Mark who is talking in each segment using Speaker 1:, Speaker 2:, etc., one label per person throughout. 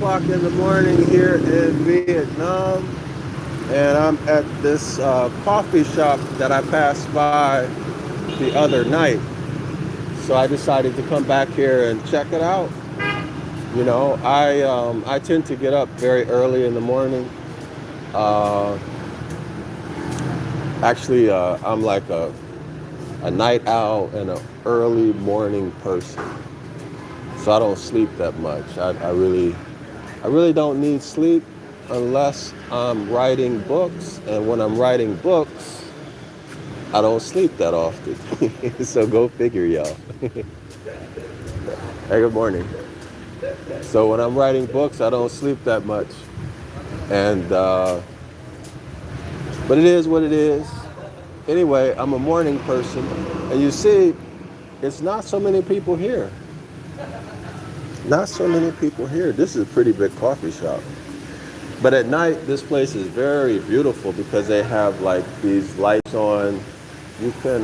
Speaker 1: O'clock in the morning here in Vietnam, and I'm at this coffee shop that I passed by the other night. So I decided to come back here and check it out. I tend to get up very early in the morning. Uh, I'm like a night owl and an early morning person, so I don't sleep that much. I really don't need sleep unless I'm writing books. And when I'm writing books, I don't sleep that often. So go figure, y'all. Hey, good morning. So when I'm writing books, I don't sleep that much. And, but it is what it is. Anyway, I'm a morning person. And you see, it's not so many people here. Not so many people here. This is a pretty big coffee shop. But at night, this place is very beautiful because they have like these lights on. You can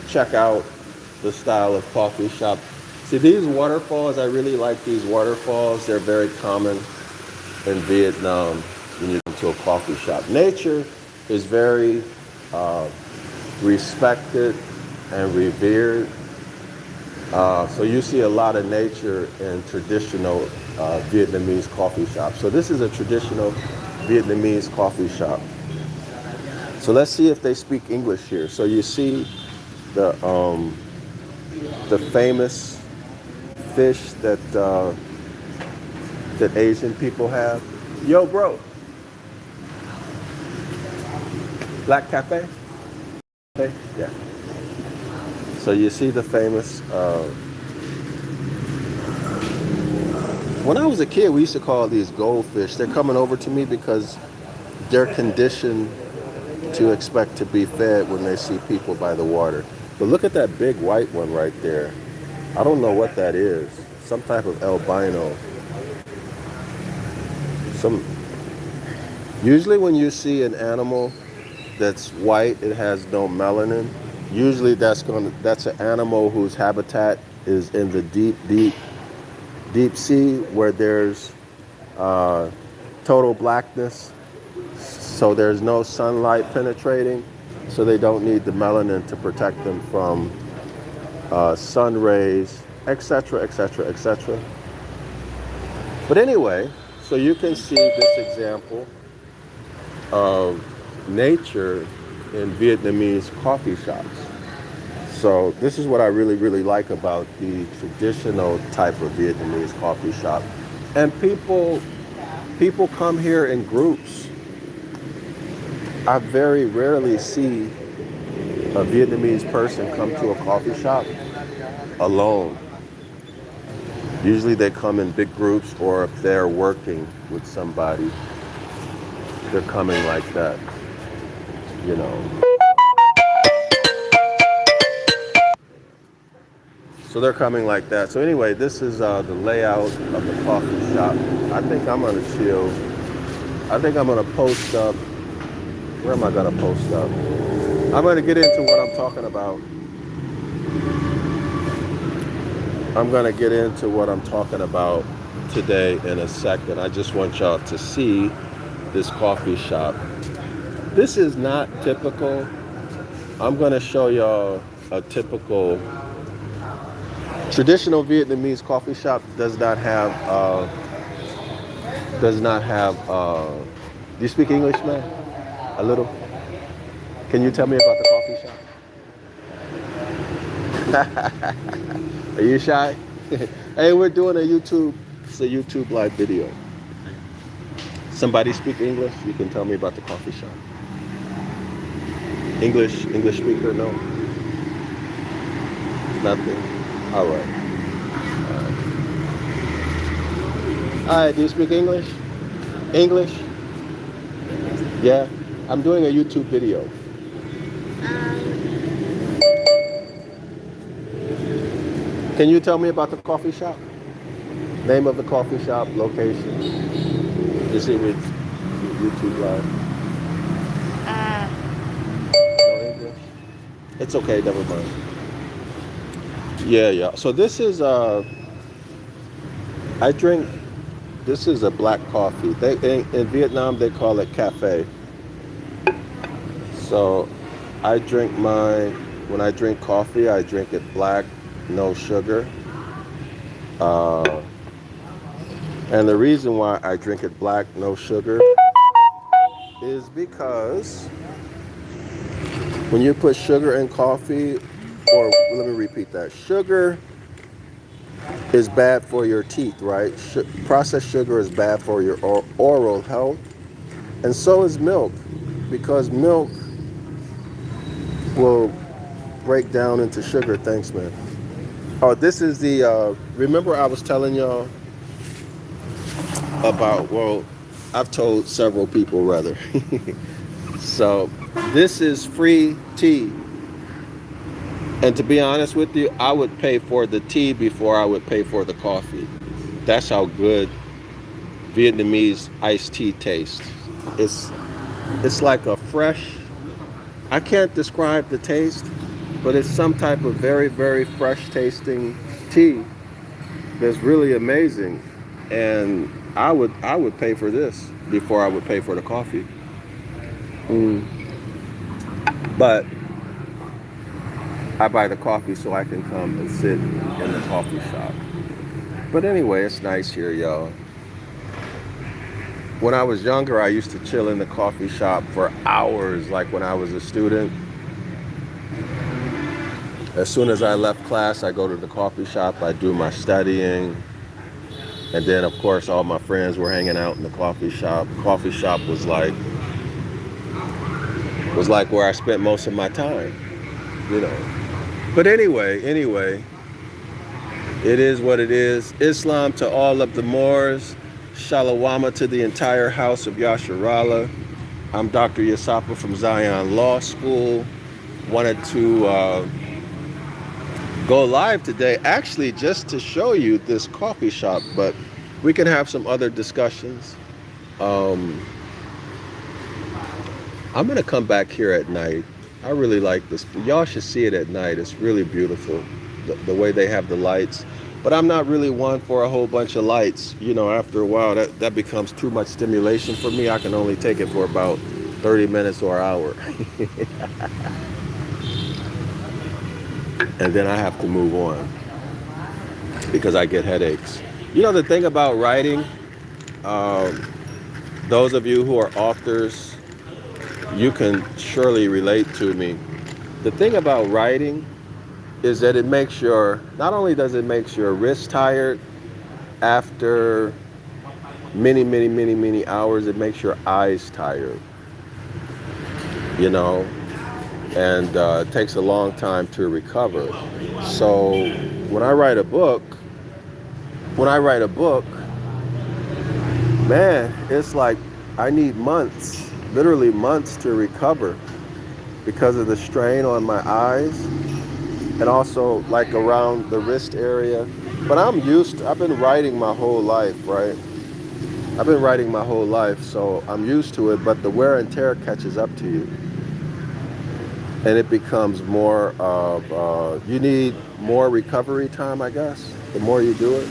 Speaker 1: check out the style of coffee shop. See, these waterfalls, I really like these waterfalls. They're very common in Vietnam when you go to a coffee shop. Nature is very respected and revered. So you see a lot of nature in traditional Vietnamese coffee shops. So this is a traditional Vietnamese coffee shop. So let's see if they speak English here. So you see the famous fish that Asian people have. Yo, bro. Black cafe? Okay. Yeah. So you see the famous. When I was a kid, we used to call these goldfish. They're coming over to me because they're conditioned to expect to be fed when they see people by the water. But look at that big white one right there. I don't know what that is. Some type of albino. Usually when you see an animal that's white, it has no melanin. Usually that's an animal whose habitat is in the deep sea where there's total blackness. So there's no sunlight penetrating. So they don't need the melanin to protect them from sun rays, etc., etc., etc. But anyway, so you can see this example of nature in Vietnamese coffee shops. So this is what I really, really like about the traditional type of Vietnamese coffee shop. And people come here in groups. I very rarely see a Vietnamese person come to a coffee shop alone. Usually they come in big groups, or if they're working with somebody, they're coming like that, you know. So they're coming like that. So anyway, this is the layout of the coffee shop. I think I'm gonna chill. I think I'm gonna post up. Where am I gonna post up? I'm gonna get into what I'm talking about. I'm gonna get into what I'm talking about today in a second. I just want y'all to see this coffee shop. This is not typical. I'm gonna show y'all a typical traditional Vietnamese coffee shop. Does not have do you speak English, man? A little? Can you tell me about the coffee shop? Are you shy? Hey, we're doing it's a YouTube live video. Somebody speak English? You can tell me about the coffee shop. English speaker? No? Nothing? All right. All right, do you speak English? English? Yeah? I'm doing a YouTube video. Can you tell me about the coffee shop? Name of the coffee shop, location. You see with YouTube live. No English? It's okay, never mind. Yeah. So this is I drink This is a black coffee. In Vietnam they call it cafe. So I drink mine. When I drink coffee, I drink it black, no sugar. Uh, and the reason why I drink it black, no sugar, is because when you put sugar in coffee, or let me repeat that, sugar is bad for your teeth, right? Processed sugar is bad for your oral health, and so is milk, because milk will break down into sugar. Thanks, man. Oh, this is the, remember I was telling y'all about, well, I've told several people rather. So this is free tea. And to be honest with you, I would pay for the tea before I would pay for the coffee. That's how good Vietnamese iced tea tastes. It's like a fresh, I can't describe the taste, but it's some type of very, very fresh tasting tea that's really amazing. And I would pay for this before I would pay for the coffee. But I buy the coffee so I can come and sit in the coffee shop. But anyway, it's nice here, y'all. When I was younger, I used to chill in the coffee shop for hours, like when I was a student. As soon as I left class, I go to the coffee shop, I do my studying. And then, of course, all my friends were hanging out in the coffee shop. Coffee shop was like where I spent most of my time, you know. But anyway, it is what it is. Islam to all of the Moors. Shalawama to the entire house of Yasharallah. I'm DrYasapa from Zion Law School. Wanted to go live today, actually just to show you this coffee shop, but we can have some other discussions. I'm gonna come back here at night. I really like this. Y'all should see it at night. It's really beautiful, the way they have the lights. But I'm not really one for a whole bunch of lights. You know, after a while, that becomes too much stimulation for me. I can only take it for about 30 minutes or an hour. And then I have to move on because I get headaches. You know, the thing about writing, those of you who are authors, you can surely relate to me. The thing about writing is that it makes not only does it make your wrist tired after many hours, it makes your eyes tired, you know, and it takes a long time to recover. So when I write a book, man, it's like I need months, literally months to recover because of the strain on my eyes. And also like around the wrist area. But I've been writing my whole life, right? I've been writing my whole life, so I'm used to it, but the wear and tear catches up to you. And it becomes more of, you need more recovery time, I guess, the more you do it.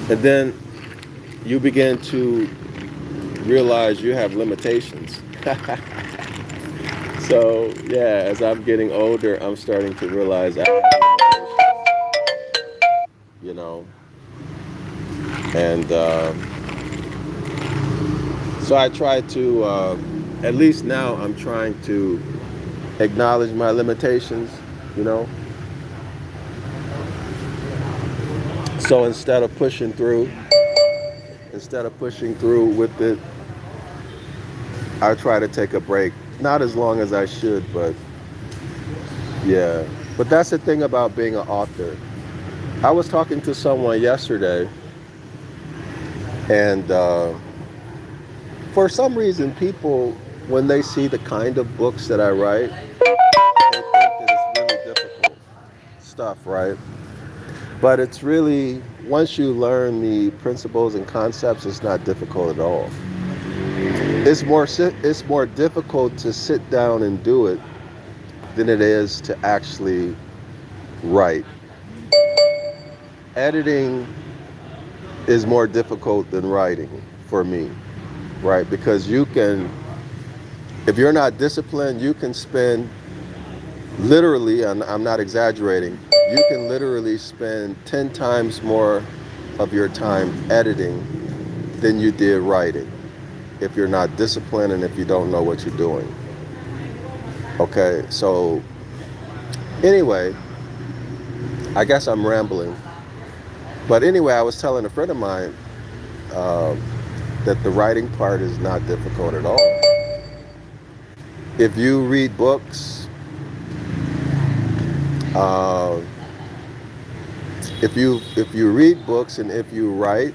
Speaker 1: And then you begin to realize you have limitations. So, yeah, as I'm getting older, I'm starting to realize I have limitations, you know. And so I try to, at least now I'm trying to acknowledge my limitations, you know. So instead of pushing through with it, I try to take a break. Not as long as I should, but yeah. But that's the thing about being an author. I was talking to someone yesterday, and for some reason, people, when they see the kind of books that I write, they think that it's really difficult stuff, right? But it's really, once you learn the principles and concepts, it's not difficult at all. It's more difficult to sit down and do it than it is to actually write. Editing is more difficult than writing for me, right? Because you can, if you're not disciplined, you can spend literally, and I'm not exaggerating, you can literally spend 10 times more of your time editing than you did writing if you're not disciplined and if you don't know what you're doing. Okay, so anyway, I guess I'm rambling. But anyway, I was telling a friend of mine that the writing part is not difficult at all. If you read books, uh, if you read books and if you write,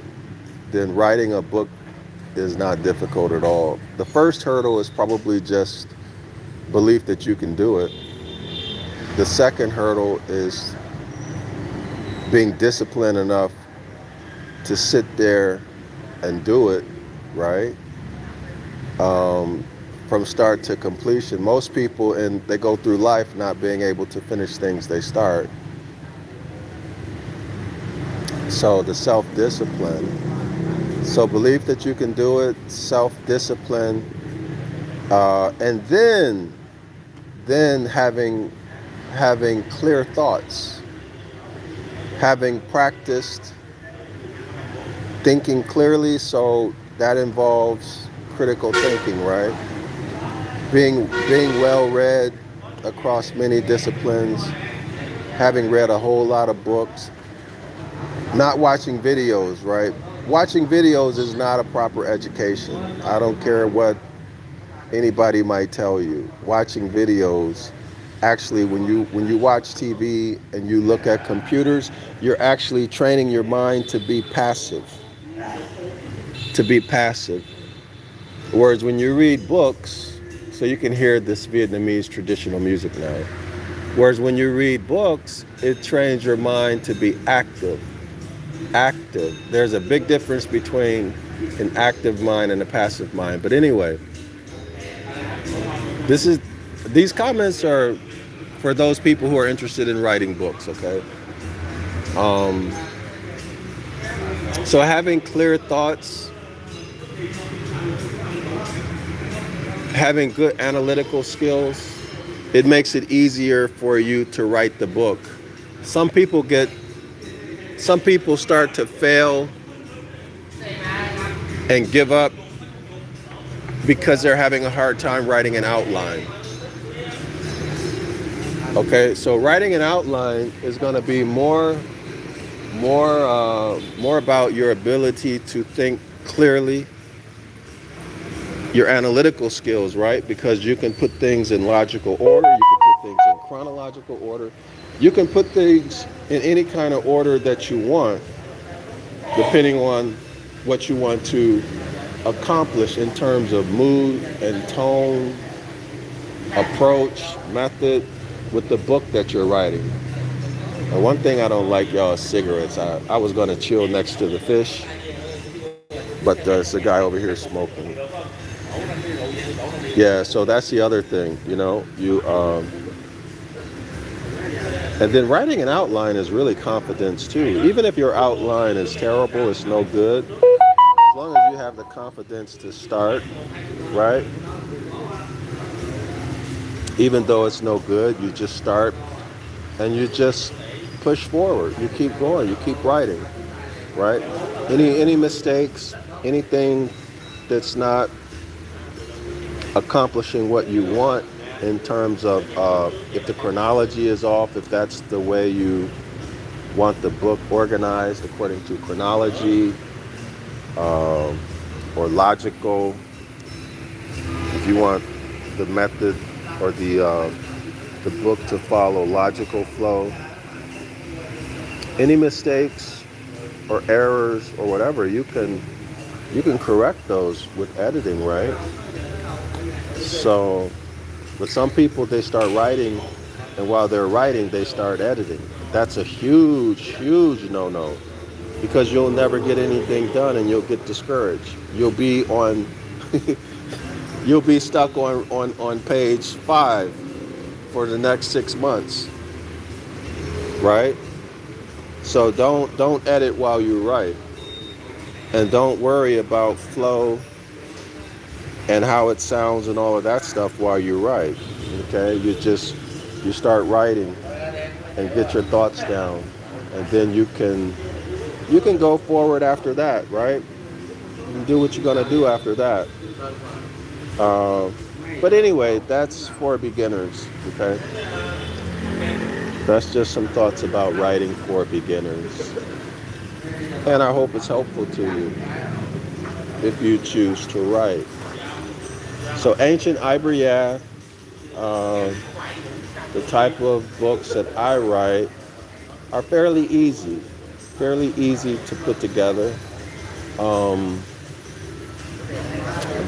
Speaker 1: then writing a book is not difficult at all. The first hurdle is probably just belief that you can do it. The second hurdle is being disciplined enough to sit there and do it, right? From start to completion. Most people, and they go through life not being able to finish things they start. So the self-discipline. So believe that you can do it, self-discipline, and then having clear thoughts, having practiced thinking clearly. So that involves critical thinking, right? Being well read across many disciplines, having read a whole lot of books, not watching videos, right? Watching videos is not a proper education. I don't care what anybody might tell you. Watching videos, actually, when you watch TV and you look at computers, you're actually training your mind to be passive. To be passive. Whereas when you read books, so you can hear this Vietnamese traditional music now. Whereas when you read books, it trains your mind to be active. Active. There's a big difference between an active mind and a passive mind. But anyway, these comments are for those people who are interested in writing books, okay? So having clear thoughts, having good analytical skills, it makes it easier for you to write the book. Some people start to fail and give up because they're having a hard time writing an outline. Okay, so writing an outline is going to be more about your ability to think clearly, your analytical skills, right? Because you can put things in logical order, you can put things in chronological order, you can put things in any kind of order that you want, depending on what you want to accomplish in terms of mood and tone, approach, method with the book that you're writing. And one thing I don't like, y'all, is cigarettes. I was going to chill next to the fish, but there's a guy over here smoking. Yeah, so that's the other thing, you know. And then writing an outline is really confidence too. Even if your outline is terrible, it's no good. As long as you have the confidence to start, right? Even though it's no good, you just start and you just push forward. You keep going, you keep writing, right? Any mistakes, anything that's not accomplishing what you want in terms of if the chronology is off, if that's the way you want the book organized according to chronology or logical, if you want the method or the book to follow logical flow, any mistakes or errors or whatever, you can correct those with editing, right? So, but some people, they start writing, and while they're writing, they start editing. That's a huge no-no, because you'll never get anything done and you'll get discouraged. You'll be on you'll be stuck on page 5 for the next 6 months, right? So don't edit while you write. And don't worry about flow and how it sounds and all of that stuff while you write. Okay, you start writing and get your thoughts down, and then you can go forward after that, right? You can do what you're gonna do after that. Uh, but anyway, that's for beginners. Okay, that's just some thoughts about writing for beginners, and I hope it's helpful to you if you choose to write. So Ancient Ibaryath, uh, the type of books that I write are fairly easy to put together, um,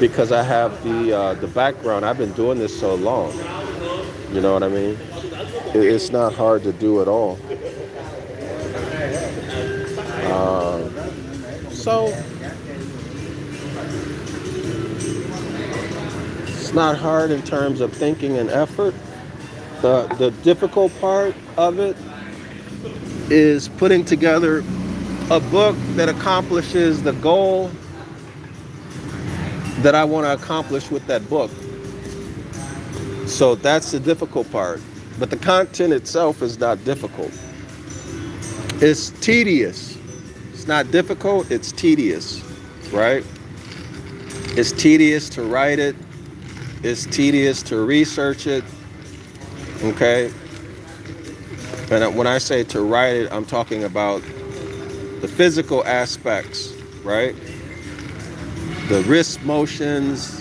Speaker 1: because I have the background. I've been doing this so long. You know what I mean? It's not hard to do at all. Uh, so it's not hard in terms of thinking and effort. The difficult part of it is putting together a book that accomplishes the goal that I want to accomplish with that book. So that's the difficult part. But the content itself is not difficult. It's tedious. It's not difficult, it's tedious, right? It's tedious to write it. It's tedious to research it. Okay? And when I say to write it, I'm talking about the physical aspects, right? The wrist motions,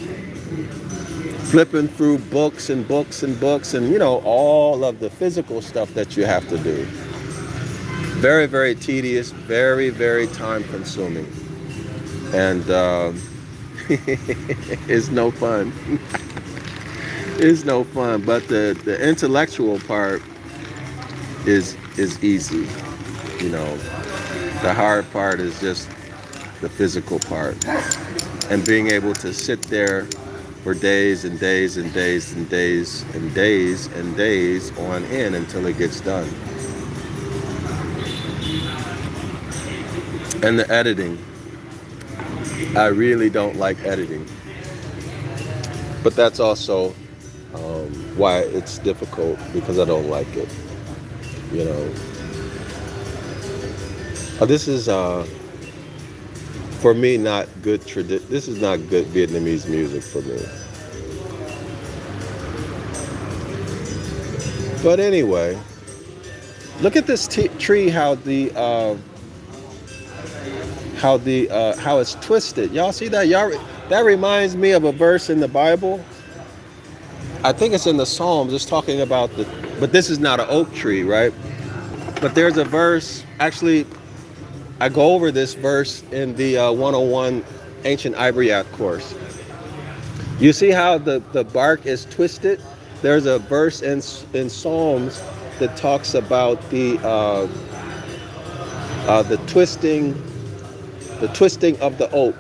Speaker 1: flipping through books and books and books, and all of the physical stuff that you have to do. Very, very tedious, very, very time consuming. And it's no fun. It's no fun. But the intellectual part is easy. The hard part is just the physical part. And being able to sit there for days and days and days and days and days and days on end until it gets done. And the editing. I really don't like editing. But that's also why it's difficult, because I don't like it. This is for me not good this is not good Vietnamese music for me. But anyway, look at this tree, how it's twisted. Y'all see that? That reminds me of a verse in the Bible. I think it's in the Psalms. It's talking about but this is not an oak tree, right? But there's a verse. Actually, I go over this verse in the 101 Ancient Ibaryath course. You see how the bark is twisted? There's a verse in Psalms that talks about the twisting of the oak.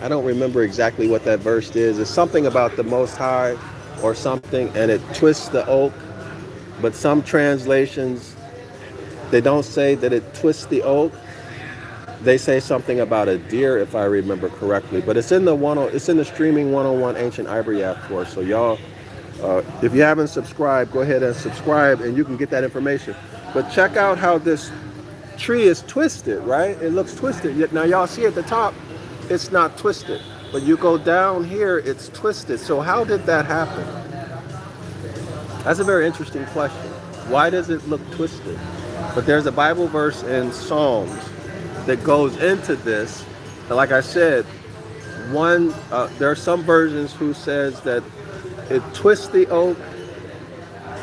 Speaker 1: I don't remember exactly what that verse is. It's something about the Most High or something, and it twists the oak. But some translations, they don't say that it twists the oak. They say something about a deer, if I remember correctly. But it's in the streaming 101 Ancient Ibaryath course. So y'all, if you haven't subscribed, go ahead and subscribe, and you can get that information. But check out how this tree is twisted, right? It looks twisted. Now y'all see at the top, it's not twisted. But you go down here, it's twisted. So how did that happen? That's a very interesting question. Why does it look twisted? But there's a Bible verse in Psalms that goes into this. And like I said, there are some versions who says that it twists the oak,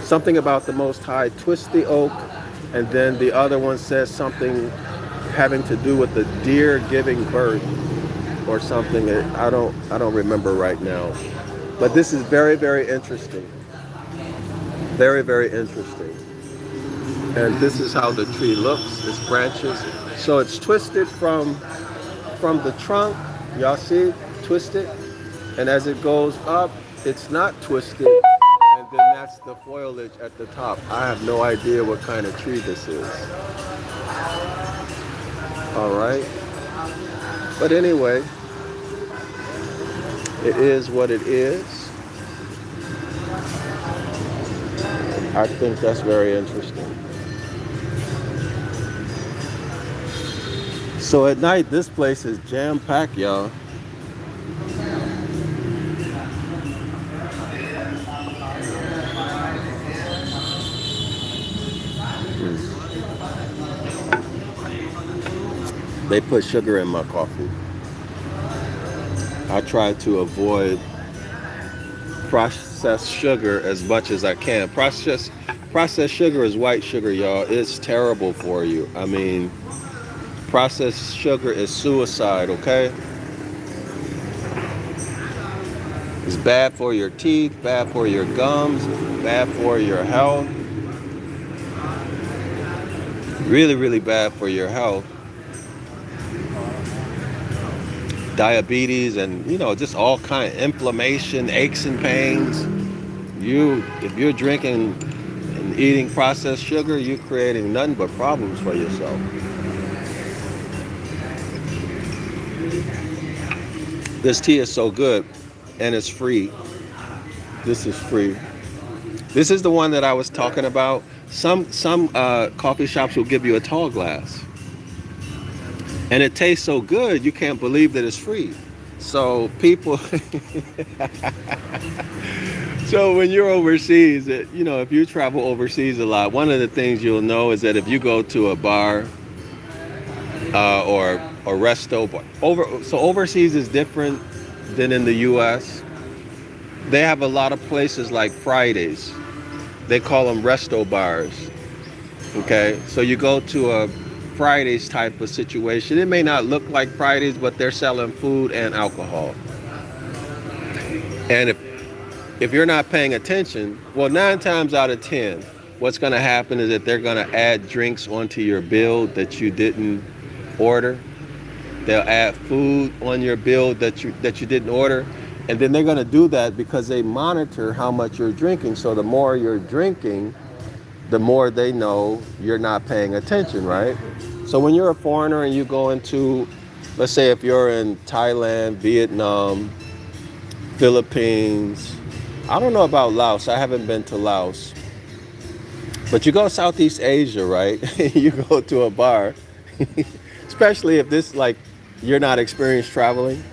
Speaker 1: something about the Most High twists the oak, and then the other one says something having to do with the deer giving birth or something. I don't remember right now. But this is very, very interesting. Very, very interesting. And this is how the tree looks, its branches. So it's twisted from the trunk, y'all see, twisted. And as it goes up, it's not twisted. And then that's the foliage at the top. I have no idea what kind of tree this is. All right. But anyway, it is what it is. I think that's very interesting. So at night, this place is jam-packed, y'all. They put sugar in my coffee. I try to avoid processed sugar as much as I can. Processed sugar is white sugar, y'all. It's terrible for you. I mean, processed sugar is suicide, okay? It's bad for your teeth, bad for your gums, bad for your health. Really, really bad for your health. Diabetes and, just all kind of inflammation, aches and pains. If you're drinking and eating processed sugar, you're creating nothing but problems for yourself. This tea is so good, and it's free. This is free. This is the one that I was talking about. Some coffee shops will give you a tall glass. And it tastes so good, you can't believe that it's free. So people, so when you're overseas, if you travel overseas a lot, one of the things you'll know is that if you go to a bar or a resto bar, so overseas is different than in the U.S. They have a lot of places like Fridays. They call them resto bars. Okay, so you go to a Fridays type of situation. It may not look like Fridays, but they're selling food and alcohol. And if you're not paying attention, well, 9 times out of 10, what's going to happen is that they're going to add drinks onto your bill that you didn't order. They'll add food on your bill that you didn't order. And then they're going to do that because they monitor how much you're drinking. So the more you're drinking, the more they know you're not paying attention, right? So when you're a foreigner and you go into, let's say if you're in Thailand, Vietnam, Philippines, I don't know about Laos, I haven't been to Laos, but you go Southeast Asia, right? You go to a bar, especially if you're not experienced traveling,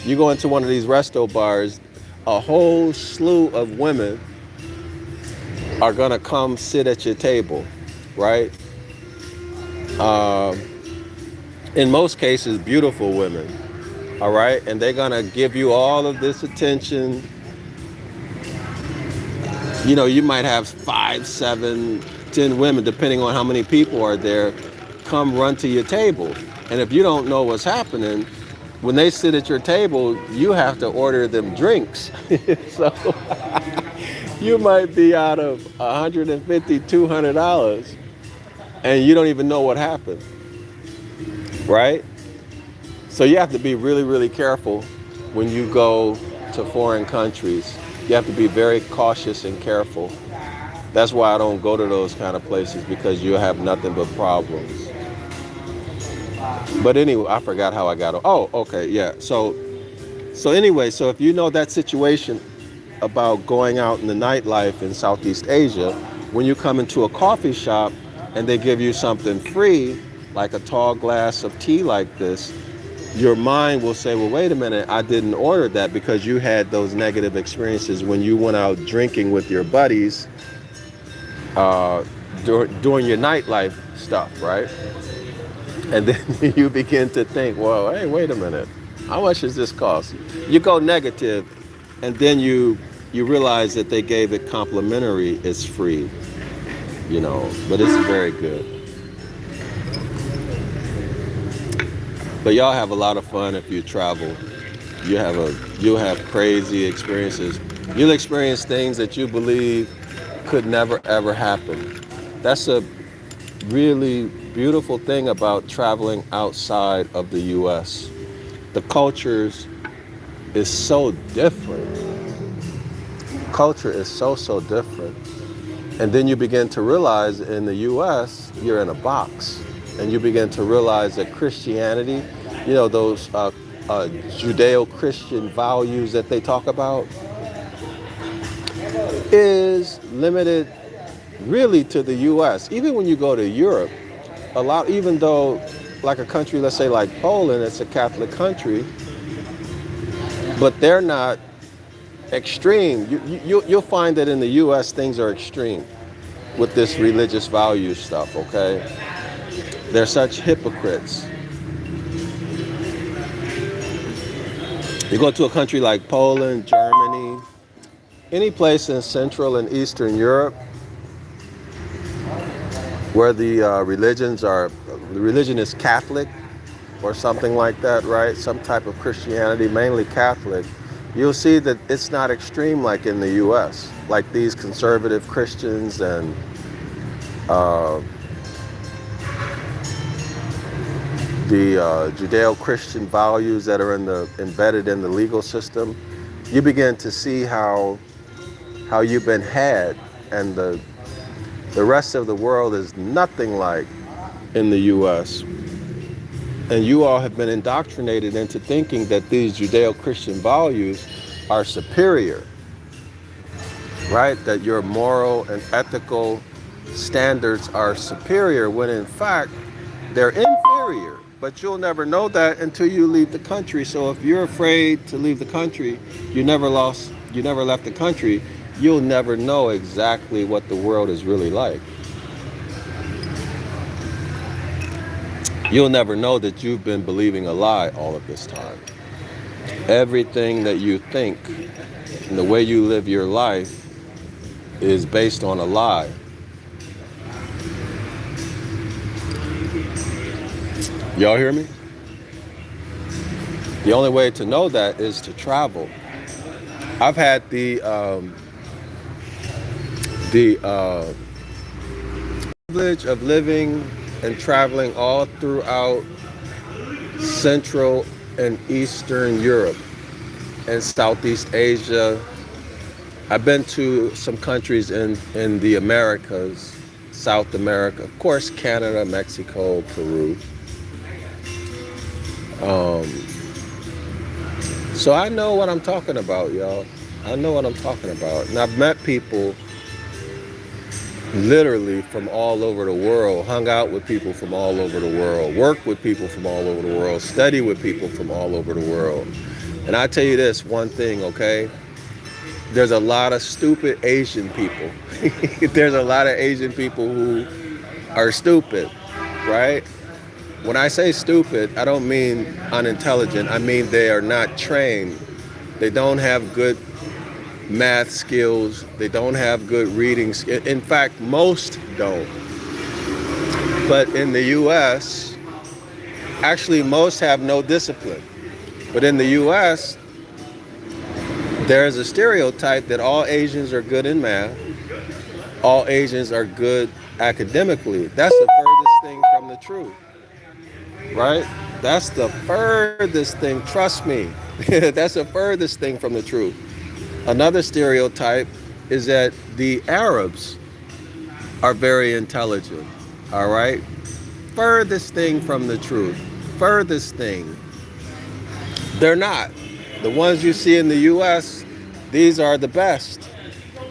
Speaker 1: you go into one of these resto bars, a whole slew of women are gonna come sit at your table, right? In most cases, beautiful women, all right? And they're gonna give you all of this attention. You might have 5, 7, 10 women, depending on how many people are there, come run to your table. And if you don't know what's happening, when they sit at your table, you have to order them drinks. So you might be out of $150, $200, and you don't even know what happened, right? So you have to be really, really careful when you go to foreign countries. You have to be very cautious and careful. That's why I don't go to those kind of places, because you have nothing but problems. But anyway, I forgot how I got on. Oh, okay, yeah. So anyway, so if you know that situation about going out in the nightlife in Southeast Asia, when you come into a coffee shop and they give you something free, like a tall glass of tea like this, your mind will say, well, wait a minute, I didn't order that because you had those negative experiences when you went out drinking with your buddies during your nightlife stuff, right? And then you begin to think, well, hey, wait a minute, how much does this cost? You go negative, and then you realize that they gave it complimentary, it's free, but it's very good. But y'all have a lot of fun if you travel. You'll have crazy experiences. You'll experience things that you believe could never, ever happen. That's a really beautiful thing about traveling outside of the U.S. The cultures is so different. Culture is so different. And then you begin to realize in the U.S., you're in a box. And you begin to realize that Christianity those Judeo-Christian values that they talk about, is limited really to the U.S. Even when you go to Europe, even though like a country, let's say like Poland, it's a Catholic country, but they're not extreme. You'll find that in the U.S. things are extreme with this religious value stuff, okay? They're such hypocrites. You go to a country like Poland, Germany, any place in Central and Eastern Europe where the religion is Catholic or something like that, right? Some type of Christianity, mainly Catholic. You'll see that it's not extreme like in the U.S., like these conservative Christians and the Judeo-Christian values that are embedded in the legal system. You begin to see how you've been had, and the rest of the world is nothing like in the U.S. And you all have been indoctrinated into thinking that these Judeo-Christian values are superior, right? That your moral and ethical standards are superior, when in fact they're inferior. But you'll never know that until you leave the country. So if you're afraid to leave the country, you never left the country, you'll never know exactly what the world is really like. You'll never know that you've been believing a lie all of this time. Everything that you think and the way you live your life is based on a lie. Y'all hear me? The only way to know that is to travel. I've had the privilege of living and traveling all throughout Central and Eastern Europe and Southeast Asia. I've been to some countries in the Americas, South America, of course, Canada, Mexico, Peru. So I know what I'm talking about, y'all. I know what I'm talking about. And I've met people literally from all over the world, hung out with people from all over the world, worked with people from all over the world, studied with people from all over the world. And I tell you this one thing, okay? There's a lot of stupid Asian people. There's a lot of Asian people who are stupid, right? When I say stupid, I don't mean unintelligent. I mean they are not trained. They don't have good math skills. They don't have good reading skills. In fact, most don't. But in the U.S., actually most have no discipline. But in the U.S., there's a stereotype that all Asians are good in math. All Asians are good academically. That's the furthest thing from the truth. Right? That's the furthest thing. Trust me. That's the furthest thing from the truth. Another stereotype is that the Arabs are very intelligent. All right? Furthest thing from the truth. Furthest thing. They're not. The ones you see in the U.S., these are the best.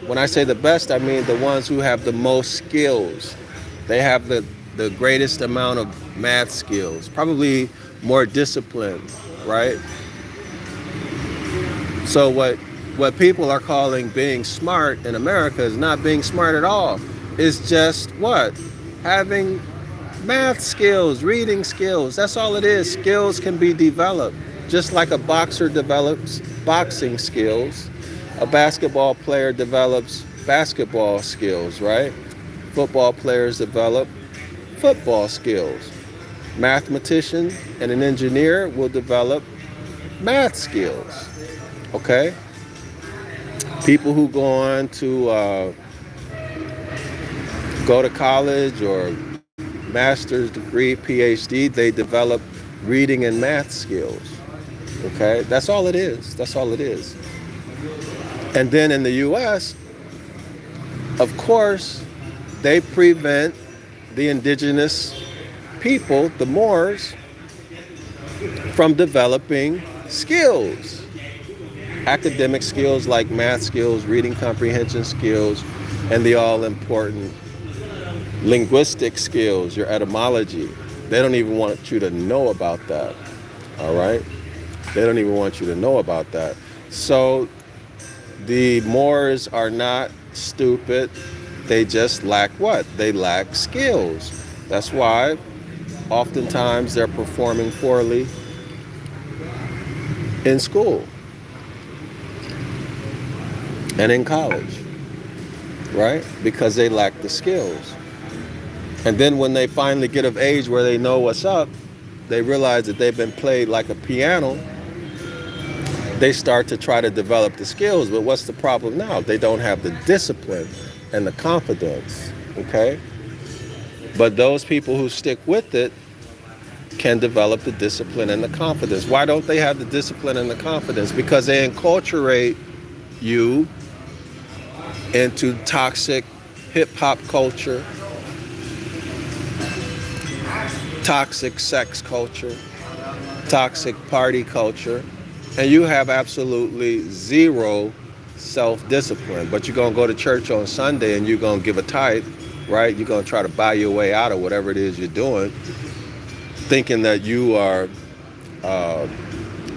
Speaker 1: When I say the best, I mean the ones who have the most skills. They have the greatest amount of math skills, probably more discipline, right? So what people are calling being smart in America is not being smart at all. It's just what? Having math skills, reading skills. That's all it is. Skills can be developed. Just like a boxer develops boxing skills, a basketball player develops basketball skills, right? Football players develop football skills. Mathematician and an engineer will develop math skills. Okay? People who go on to go to college or master's degree, PhD, they develop reading and math skills. Okay? That's all it is. That's all it is. And then in the U.S., of course, they prevent the indigenous people, the Moors, from developing skills. Academic skills like math skills, reading comprehension skills, and the all-important linguistic skills, your etymology. They don't even want you to know about that, all right? They don't even want you to know about that. So the Moors are not stupid. They just lack what? They lack skills. That's why oftentimes they're performing poorly in school and in college, right? Because they lack the skills. And then when they finally get of age where they know what's up, they realize that they've been played like a piano. They start to try to develop the skills, but what's the problem now? They don't have the discipline and the confidence, okay? But those people who stick with it can develop the discipline and the confidence. Why don't they have the discipline and the confidence? Because they enculturate you into toxic hip-hop culture, toxic sex culture, toxic party culture, and you have absolutely zero self-discipline. But you're going to go to church on Sunday and you're going to give a tithe, right? You're going to try to buy your way out of whatever it is you're doing, thinking that you are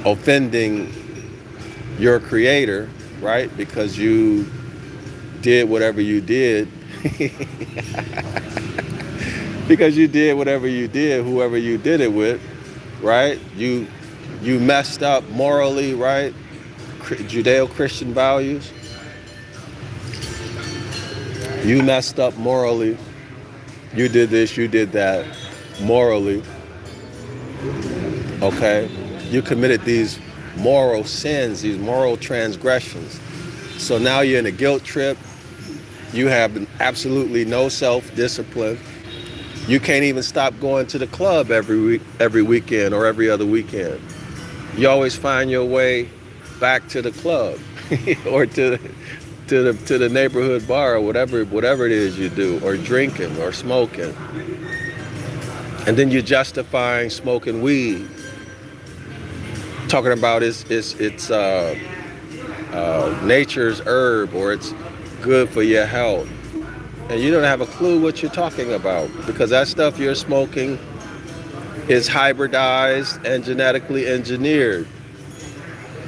Speaker 1: offending your creator, right? Because you did whatever you did. Because you did whatever you did, whoever you did it with, right? You messed up morally, right? Judeo-Christian values. You messed up morally. You did this, you did that morally. Okay? You committed these moral sins, these moral transgressions. So now you're in a guilt trip. You have absolutely no self-discipline. You can't even stop going to the club every weekend or every other weekend. You always find your way back to the club or to the neighborhood bar or whatever it is you do, or drinking or smoking. And then you're justifying smoking weed, talking about it's nature's herb, or it's good for your health. And you don't have a clue what you're talking about, because that stuff you're smoking is hybridized and genetically engineered,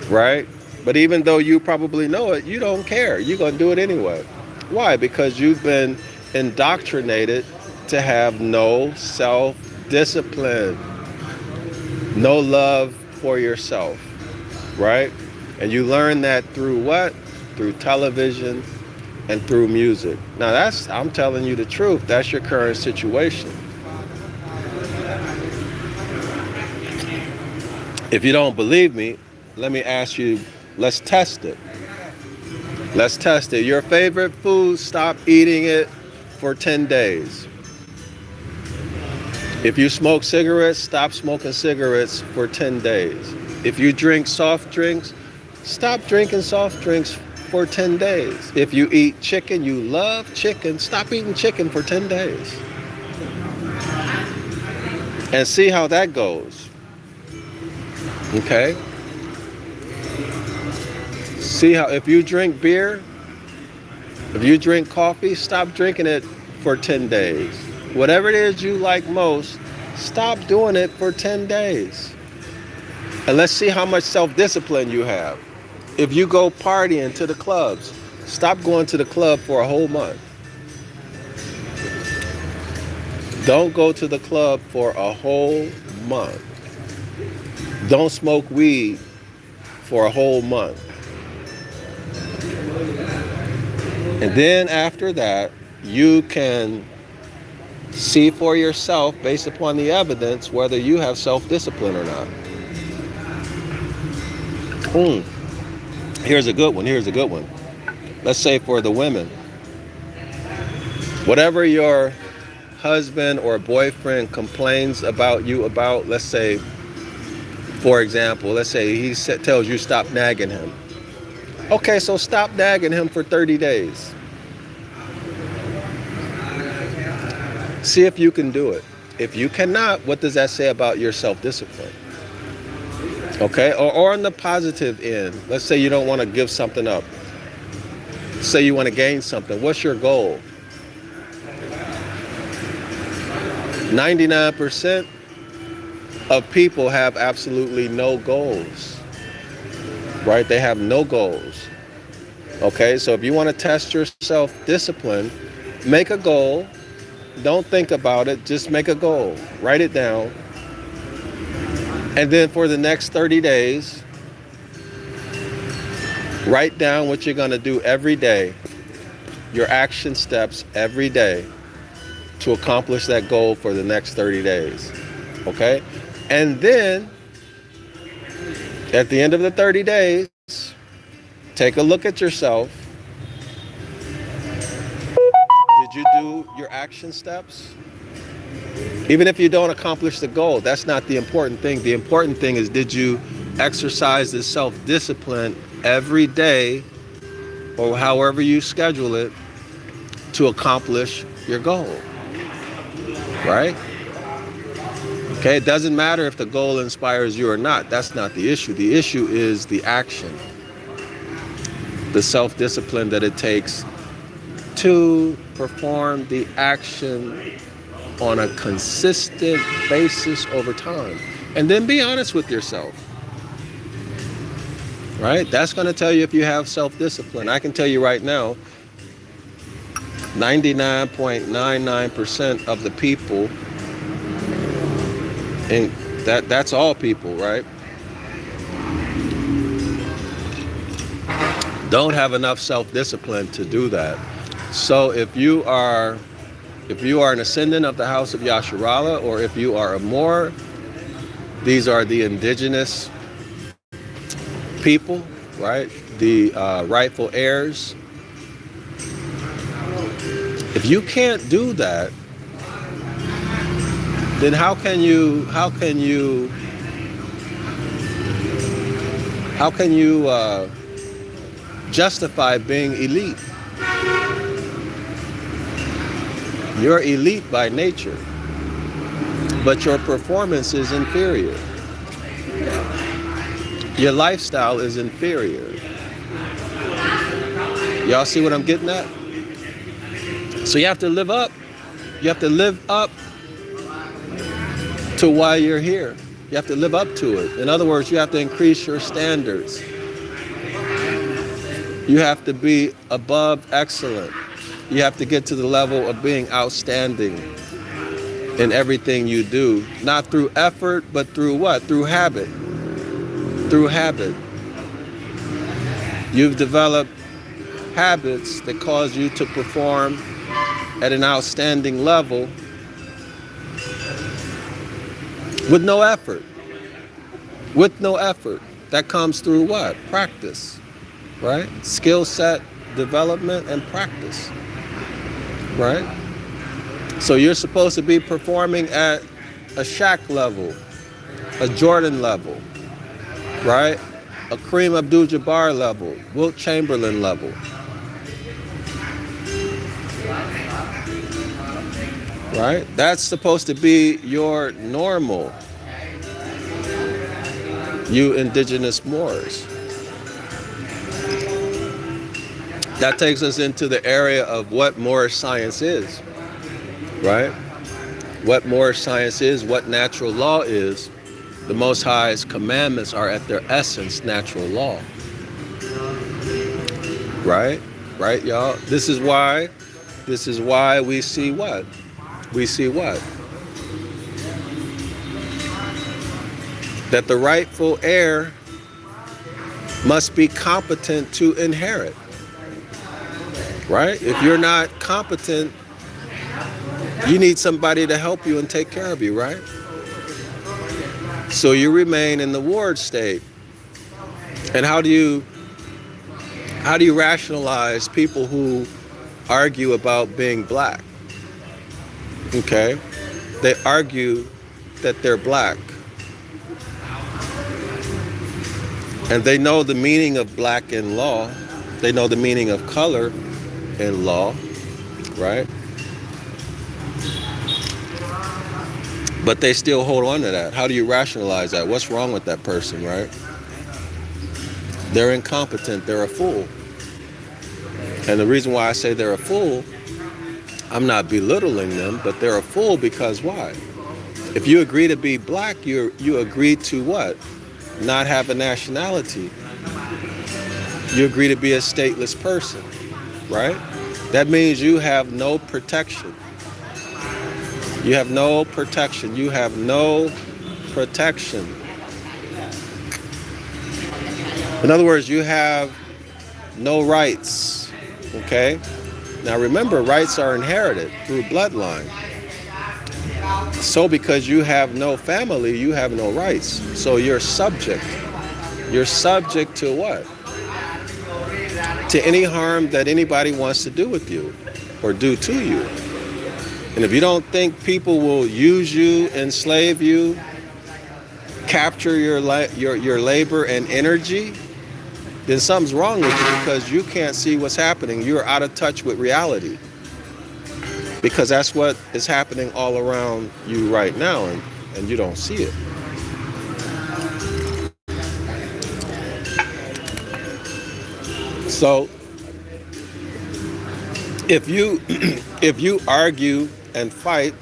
Speaker 1: right? But even though you probably know it, you don't care. You're going to do it anyway. Why? Because you've been indoctrinated to have no self-discipline, no love for yourself, right? And you learn that through what? Through television and through music. Now I'm telling you the truth, that's your current situation. If you don't believe me, let me ask you, let's test it. Let's test it. Your favorite food, stop eating it for 10 days. If you smoke cigarettes, stop smoking cigarettes for 10 days. If you drink soft drinks, stop drinking soft drinks for 10 days. If you eat chicken, you love chicken, stop eating chicken for 10 days. And see how that goes. Okay? See how, if you drink beer, if you drink coffee, stop drinking it for 10 days. Whatever it is you like most, stop doing it for 10 days. And let's see how much self-discipline you have. If you go partying to the clubs, stop going to the club for a whole month. Don't go to the club for a whole month. Don't smoke weed for a whole month. And then after that, you can see for yourself, based upon the evidence, whether you have self-discipline or not. Here's a good one. Let's say for the women, whatever your husband or boyfriend complains about you about, let's say, for example, let's say he tells you stop nagging him. Okay, so stop nagging him for 30 days. See if you can do it. If you cannot, what does that say about your self-discipline? Okay, or on the positive end, let's say you don't want to give something up. Say you want to gain something. What's your goal? 99% of people have absolutely no goals, right? They have no goals. Okay, so if you want to test your self-discipline, make a goal. Don't think about it, just make a goal. Write it down. And then for the next 30 days, write down what you're going to do every day, your action steps every day to accomplish that goal for the next 30 days. Okay? And then at the end of the 30 days, take a look at yourself. Did you do your action steps? Even if you don't accomplish the goal, that's not the important thing. The important thing is, did you exercise the self-discipline every day, or however you schedule it, to accomplish your goal? Right? Okay, it doesn't matter if the goal inspires you or not. That's not the issue. The issue is the action, the self-discipline that it takes to perform the action on a consistent basis over time. And then be honest with yourself. Right? That's going to tell you if you have self-discipline. I can tell you right now, 99.99% of the people, and that's all people, right, don't have enough self-discipline to do that. So if you are an ascendant of the house of Yasharala, or if you are a Moor, these are the indigenous people, right? The rightful heirs. If you can't do that, then how can you justify being elite? You're elite by nature, but your performance is inferior. Your lifestyle is inferior. Y'all see what I'm getting at? So you have to live up. You have to live up to why you're here. You have to live up to it. In other words, you have to increase your standards. You have to be above excellent. You have to get to the level of being outstanding in everything you do. Not through effort, but through what? Through habit. Through habit. You've developed habits that cause you to perform at an outstanding level with no effort. With no effort. That comes through what? Practice. Right? Skill set development and practice. Right? So you're supposed to be performing at a Shaq level, a Jordan level, right? A Kareem Abdul-Jabbar level, Wilt Chamberlain level. Right? That's supposed to be your normal, you indigenous Moors. That takes us into the area of what Moorish science is, right? What Moorish science is, what natural law is. The Most High's commandments are at their essence natural law. Right? Right, y'all? This is why we see what? We see what? That the rightful heir must be competent to inherit. Right? If you're not competent, you need somebody to help you and take care of you, right? So you remain in the ward state. And how do you rationalize people who argue about being black? Okay? They argue that they're black. And they know the meaning of black in law. They know the meaning of color in law, right? But they still hold on to that. How do you rationalize that? What's wrong with that person, right? They're incompetent. They're a fool. And the reason why I say they're a fool, I'm not belittling them, but they're a fool because why? If you agree to be black, you agree to what? Not have a nationality. You agree to be a stateless person, right? That means you have no protection. You have no protection. You have no protection. In other words, you have no rights, okay? Now remember, rights are inherited through bloodline. So because you have no family, you have no rights. So you're subject. You're subject to what? To any harm that anybody wants to do with you or do to you. And if you don't think people will use you, enslave you, capture your labor and energy, then something's wrong with you because you can't see what's happening. You're out of touch with reality. Because that's what is happening all around you right now, and you don't see it. So if you argue and fight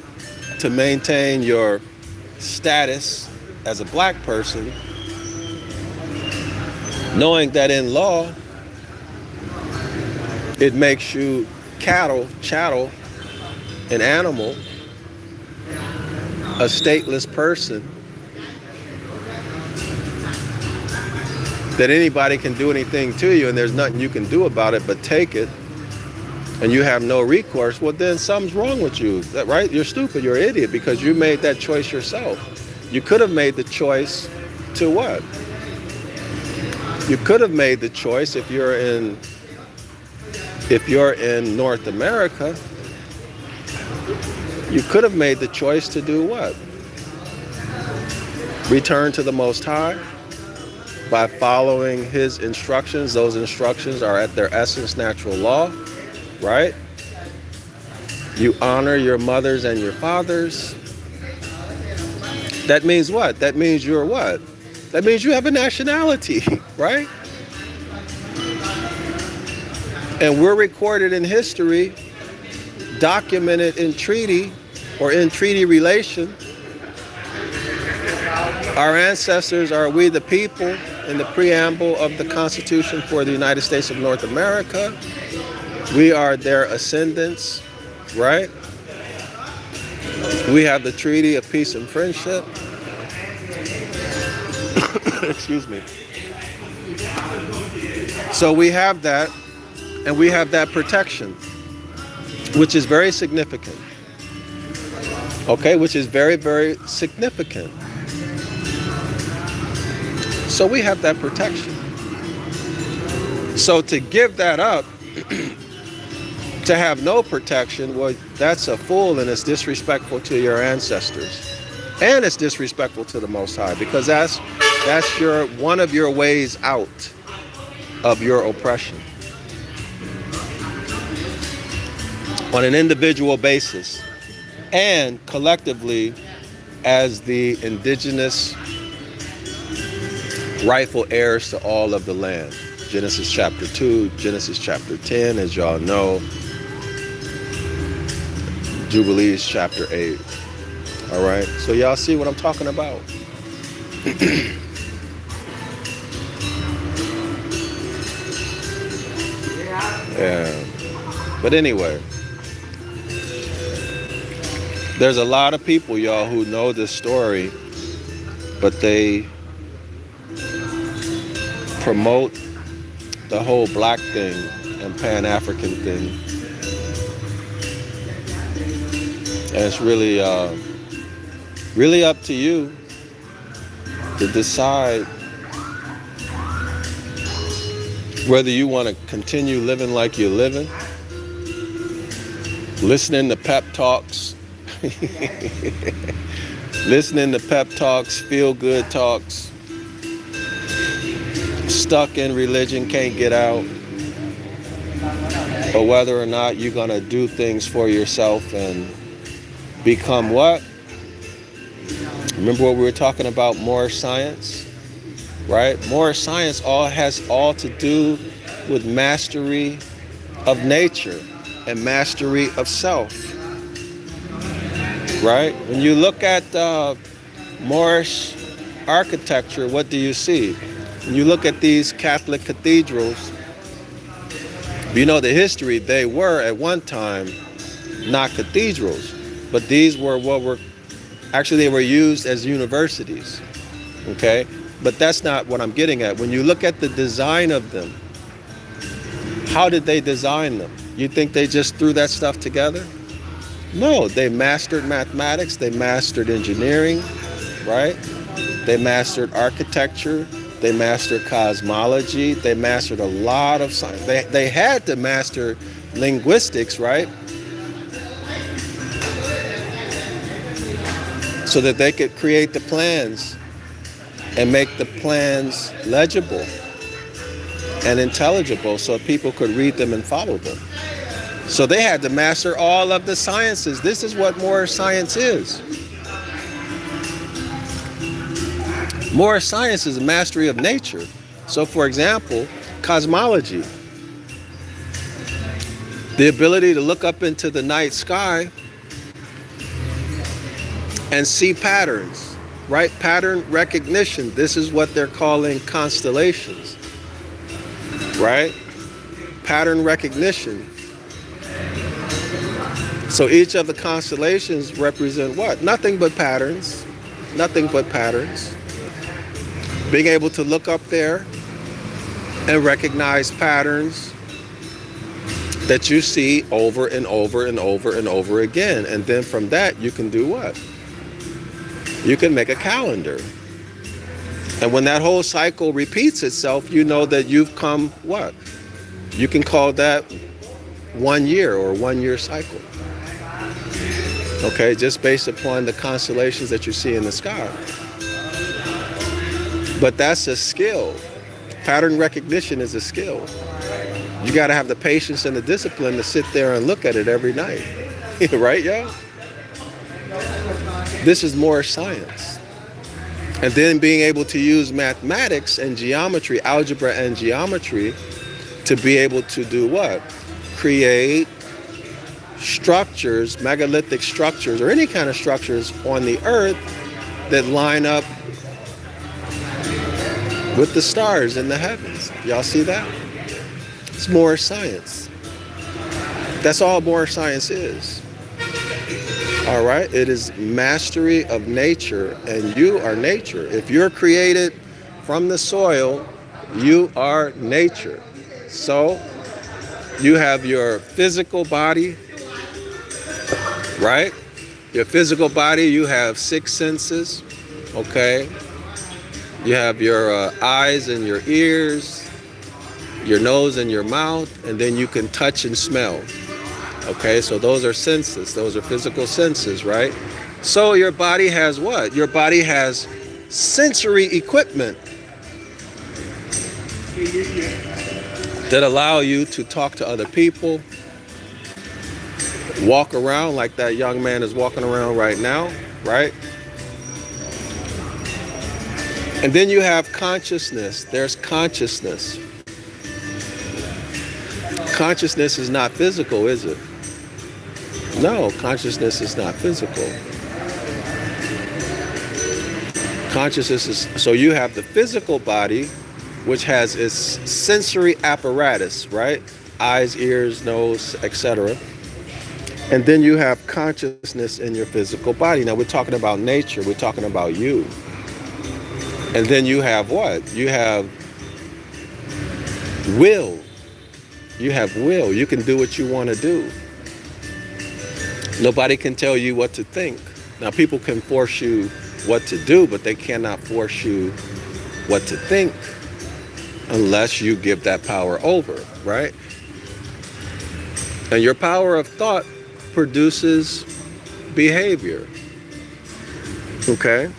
Speaker 1: to maintain your status as a black person, knowing that in law it makes you chattel, an animal, a stateless person, that anybody can do anything to you and there's nothing you can do about it but take it, and you have no recourse, well then something's wrong with you, right? You're stupid, you're an idiot, because you made that choice yourself. You could have made the choice to what? You could have made the choice if you're in North America, you could have made the choice to do what? Return to the Most High by following his instructions. Those instructions are at their essence natural law, right? You honor your mothers and your fathers. That means what? That means you're what? That means you have a nationality, right? And we're recorded in history, documented in treaty or in treaty relation. Our ancestors are we the people in the preamble of the Constitution for the United States of North America. We are their ascendants, right? We have the Treaty of Peace and Friendship. Excuse me. So we have that, and we have that protection, which is very significant. Okay, which is very, very significant. So we have that protection. So to give that up, to have no protection, well, that's a fool, and it's disrespectful to your ancestors. And it's disrespectful to the Most High, because that's your one of your ways out of your oppression. On an individual basis and collectively as the indigenous rightful heirs to all of the land. Genesis chapter 2, Genesis chapter 10, as y'all know. Jubilees chapter 8. All right, so y'all see what I'm talking about. Yeah. But anyway, there's a lot of people, y'all, who know this story, but they promote the whole black thing and Pan-African thing. And it's really up to you to decide whether you want to continue living like you're living, listening to pep talks, feel-good talks, stuck in religion, can't get out, or whether or not you're going to do things for yourself and become what? Remember what we were talking about, more science, right? More science has all to do with mastery of nature and mastery of self, right? When you look at Moorish architecture, what do you see? When you look at these Catholic cathedrals, you know the history, they were at one time not cathedrals, but these were actually they were used as universities, okay? But that's not what I'm getting at. When you look at the design of them, how did they design them? You think they just threw that stuff together? No, they mastered mathematics, they mastered engineering, right? They mastered architecture, they mastered cosmology, they mastered a lot of science. They had to master linguistics, right? So that they could create the plans and make the plans legible and intelligible so people could read them and follow them. So they had to master all of the sciences. This is what more science is. More science is a mastery of nature. So for example, cosmology. The ability to look up into the night sky and see patterns, right? Pattern recognition. This is what they're calling constellations, right? Pattern recognition. So each of the constellations represent what? Nothing but patterns. Nothing but patterns. Being able to look up there and recognize patterns that you see over and over and over and over again. And then from that, you can do what? You can make a calendar. And when that whole cycle repeats itself, you know that you've come what? You can call that 1 year or 1 year cycle. Okay, just based upon the constellations that you see in the sky. But that's a skill. Pattern recognition is a skill. You got to have the patience and the discipline to sit there and look at it every night. Right, y'all? This is more science. And then being able to use mathematics and geometry, algebra and geometry, to be able to do what? Create structures, megalithic structures, or any kind of structures on the earth that line up with the stars in the heavens. Y'all see that? It's more science. That's all more science is. All right? It is mastery of nature, and you are nature. If you're created from the soil, you are nature. So you have your physical body, right? Your physical body, you have 6 senses, okay? You have your eyes and your ears, your nose and your mouth, and then you can touch and smell. Okay, so those are senses. Those are physical senses, right? So your body has what? Your body has sensory equipment that allow you to talk to other people, walk around like that young man is walking around right now, right? And then you have consciousness. There's consciousness. Consciousness is not physical, is it? No, consciousness is not physical. Consciousness is, so you have the physical body, which has its sensory apparatus, right? Eyes, ears, nose, etc. And then you have consciousness in your physical body. Now we're talking about nature, we're talking about you. And then you have what? You have will. You have will. You can do what you want to do. Nobody can tell you what to think. Now people can force you what to do, but they cannot force you what to think unless you give that power over, right? And your power of thought produces behavior. Okay?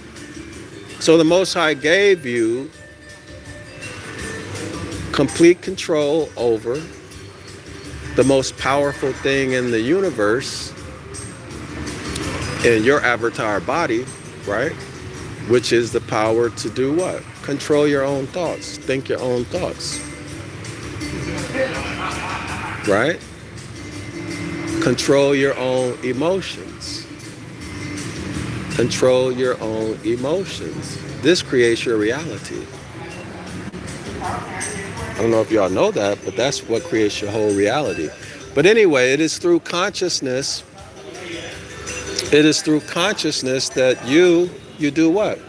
Speaker 1: So the Most High gave you complete control over the most powerful thing in the universe, in your avatar body, right? which is the power to do what? Control your own thoughts, think your own thoughts, right? Control your own emotions. Control your own emotions. This creates your reality. I don't know if y'all know that, but that's what creates your whole reality. But anyway, it is through consciousness. It is through consciousness that you do what?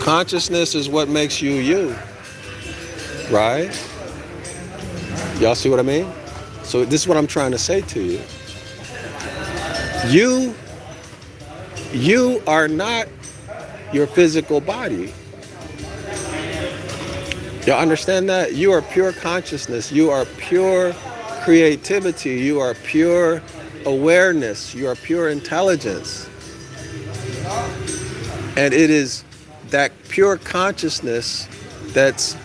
Speaker 1: Consciousness is what makes you you, right? Y'all see what I mean? So this is what I'm trying to say to you. You are not your physical body. Y'all understand that? You are pure consciousness. You are pure creativity. You are pure awareness. You are pure intelligence. And it is that pure consciousness that's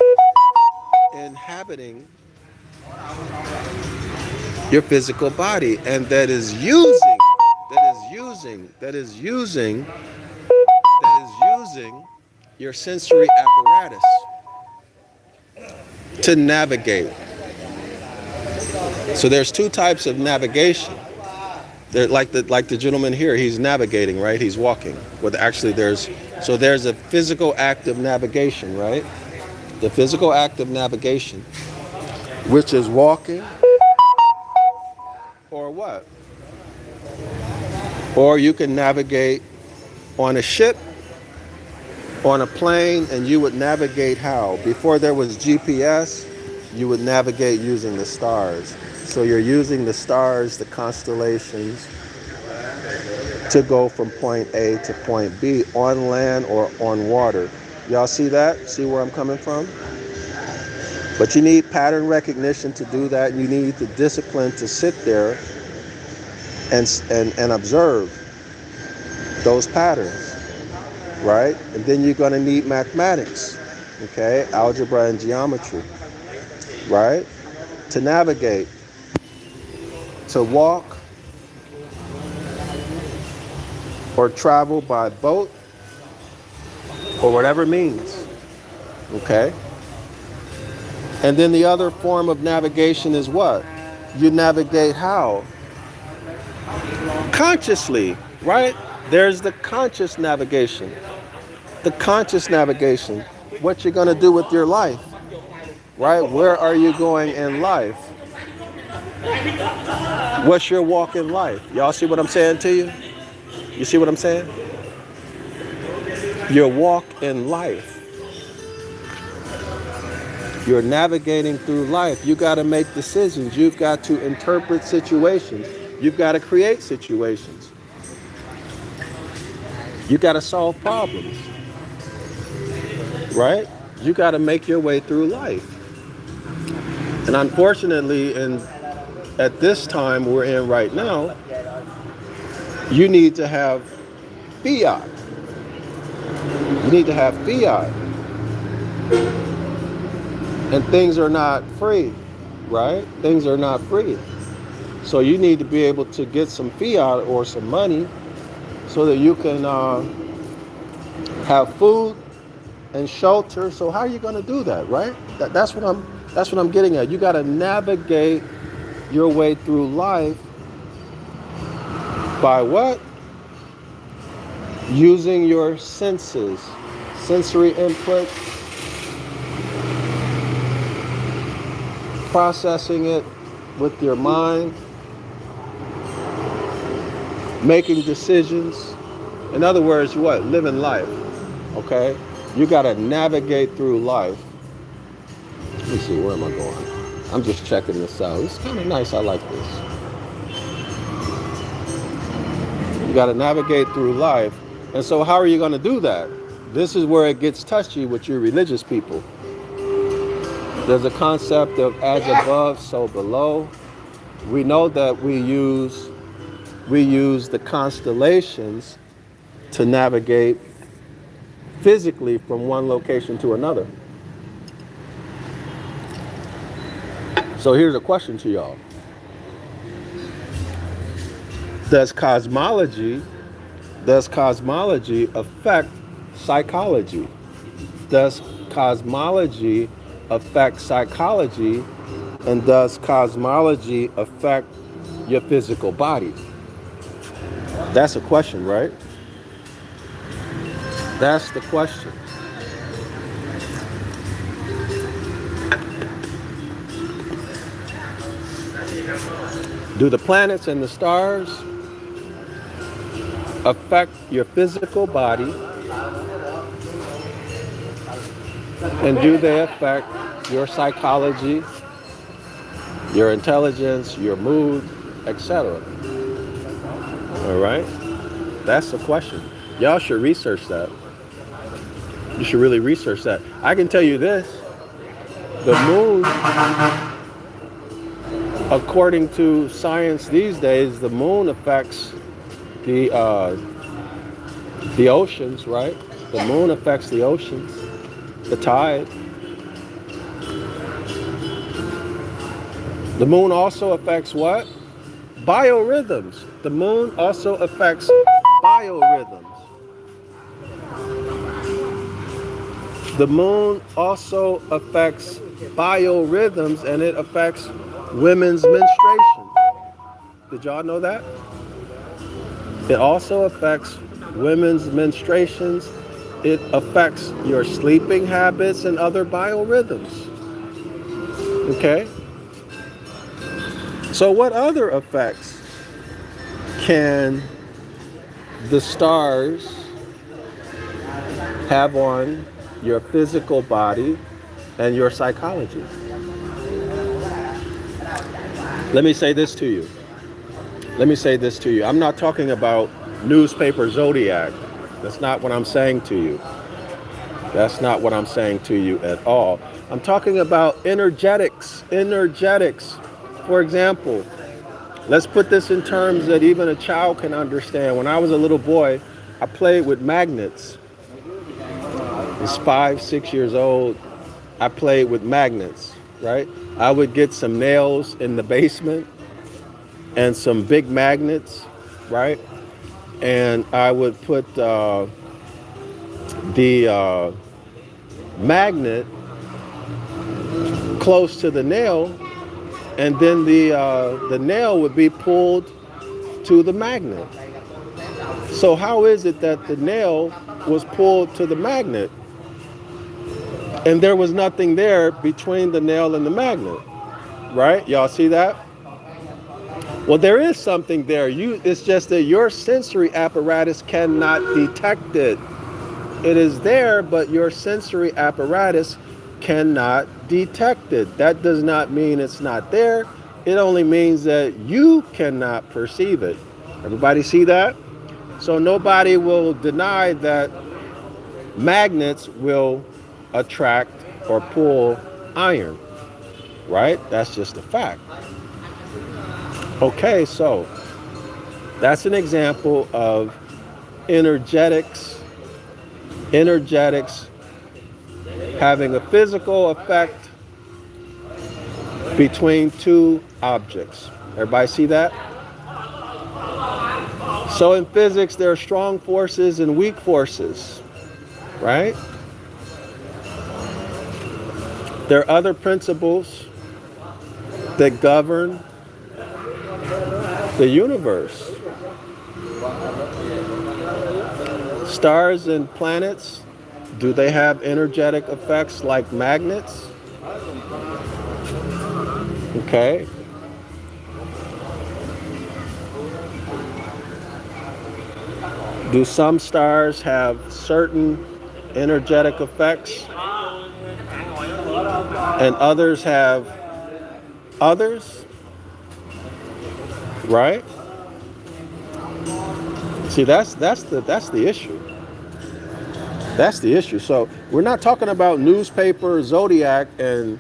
Speaker 1: inhabiting your physical body, and that is using your sensory apparatus to navigate. So there's two types of navigation. They're like the gentleman here, he's navigating, right? He's walking. Well, actually there's a physical act of navigation, right? The physical act of navigation, which is walking, or what? Or you can navigate on a ship, on a plane, and you would navigate how? Before there was GPS, you would navigate using the stars. So you're using the stars, the constellations, to go from point A to point B on land or on water. Y'all see that? See where I'm coming from? But you need pattern recognition to do that. You need the discipline to sit there and observe those patterns, right? And then you're going to need mathematics, okay? Algebra and geometry, right? To navigate, to walk or travel by boat or whatever means, okay? And then the other form of navigation is what? You navigate how? Consciously, right? There's the conscious navigation. The conscious navigation. What you're going to do with your life, right? Where are you going in life? What's your walk in life? Y'all see what I'm saying to you? You see what I'm saying? Your walk in life. You're navigating through life. You got to make decisions. You've got to interpret situations. You've got to create situations. You got to solve problems. Right? You got to make your way through life. And unfortunately, at this time we're in right now, you need to have fiat. You need to have fiat. And things are not free, right? Things are not free. So you need to be able to get some fiat or some money so that you can have food and shelter. So how are you going to do that, right? That's what I'm getting at. You got to navigate your way through life by what? Using your senses, sensory input, processing it with your mind, making decisions. In other words, what? Living life, okay? You got to navigate through life. Let me see, where am I going? I'm just checking this out. It's kind of nice. I like this. You got to navigate through life. And so how are you going to do that? This is where it gets touchy with your religious people. There's a concept of as above, so below. We know that we use the constellations to navigate physically from one location to another. So here's a question to y'all. Does cosmology affect psychology? Does cosmology affect psychology? And does cosmology affect your physical body? That's a question, right? That's the question. Do the planets and the stars affect your physical body? And do they affect your psychology, your intelligence, your mood, etc.? All right? That's the question. Y'all should research that. You should really research that. I can tell you this. The moon, according to science these days, the moon affects the oceans, right? The moon affects the oceans, the tide. The moon also affects what? Biorhythms. The moon also affects biorhythms. The moon also affects biorhythms, and it affects women's menstruation. Did y'all know that? It also affects women's menstruations. It affects your sleeping habits and other biorhythms. Okay? So what other effects can the stars have on your physical body and your psychology? Let me say this to you. I'm not talking about newspaper zodiac. That's not what I'm saying to you. That's not what I'm saying to you at all. I'm talking about energetics. For example, let's put this in terms that even a child can understand. When I was a little boy, I played with magnets. I was 5, 6 years old. I played with magnets, right? I would get some nails in the basement and some big magnets, right? And I would put the magnet close to the nail, and then the nail would be pulled to the magnet. So how is it that the nail was pulled to the magnet and there was nothing there between the nail and the magnet, right? Y'all see that? Well, there is something there. It's just that your sensory apparatus cannot detect it. It is there, but your sensory apparatus cannot detect it. That does not mean it's not there. It only means that you cannot perceive it. Everybody see that? So nobody will deny that magnets will attract or pull iron, right? That's just a fact. Okay, so that's an example of energetics having a physical effect between two objects. Everybody see that? So in physics, there are strong forces and weak forces, right? There are other principles that govern the universe. Stars and planets, do they have energetic effects like magnets? Okay. Do some stars have certain energetic effects and others have others? Right? See, that's the issue. That's the issue. So we're not talking about newspaper, zodiac, and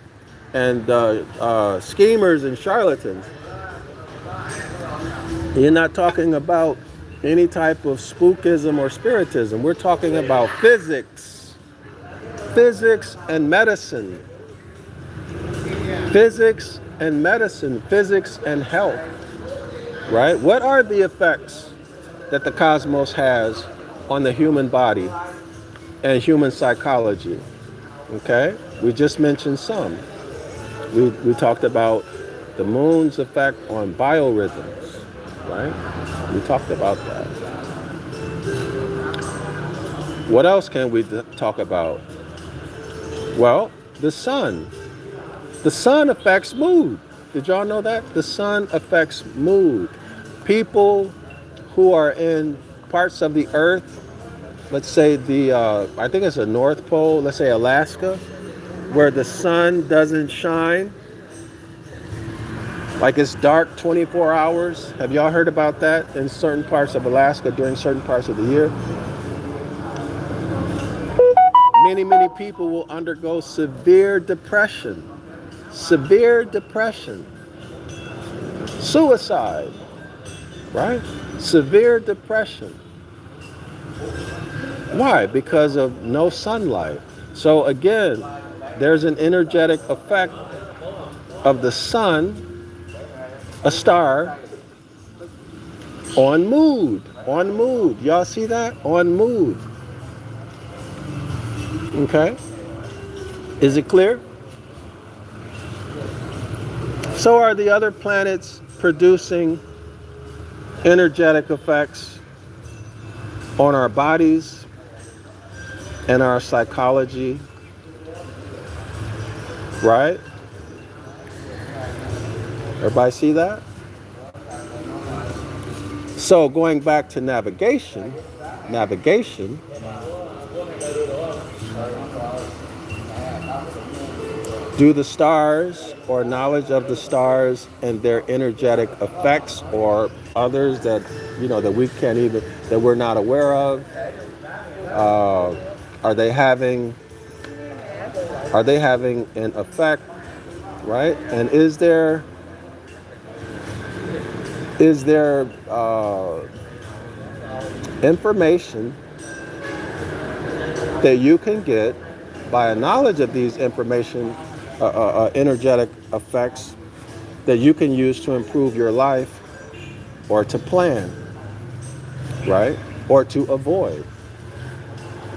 Speaker 1: schemers and charlatans. You're not talking about any type of spookism or spiritism. We're talking about physics and medicine. Physics and medicine, physics and health. right? What are the effects that the cosmos has on the human body and human psychology? Okay, we just mentioned some. We talked about the moon's effect on biorhythms, right? We talked about that. What else can we talk about? Well, the sun. The sun affects mood. Did y'all know that? The sun affects mood. People who are in parts of the earth, let's say I think it's a North Pole, let's say Alaska, where the sun doesn't shine, like it's dark 24 hours. Have y'all heard about that in certain parts of Alaska during certain parts of the year? Many people will undergo severe depression, suicide, right? Severe depression. Why? Because of no sunlight. So again, there's an energetic effect of the sun, a star, on mood. On mood. Y'all see that? On mood. Okay? Is it clear? So are the other planets producing energetic effects on our bodies and our psychology, right? Everybody see that? So going back to navigation, do the stars or knowledge of the stars and their energetic effects or others that, that we can't even, that we're not aware of, are they having an effect, right? And is there information that you can get by a knowledge of these energetic effects that you can use to improve your life or to plan, right? Or to avoid.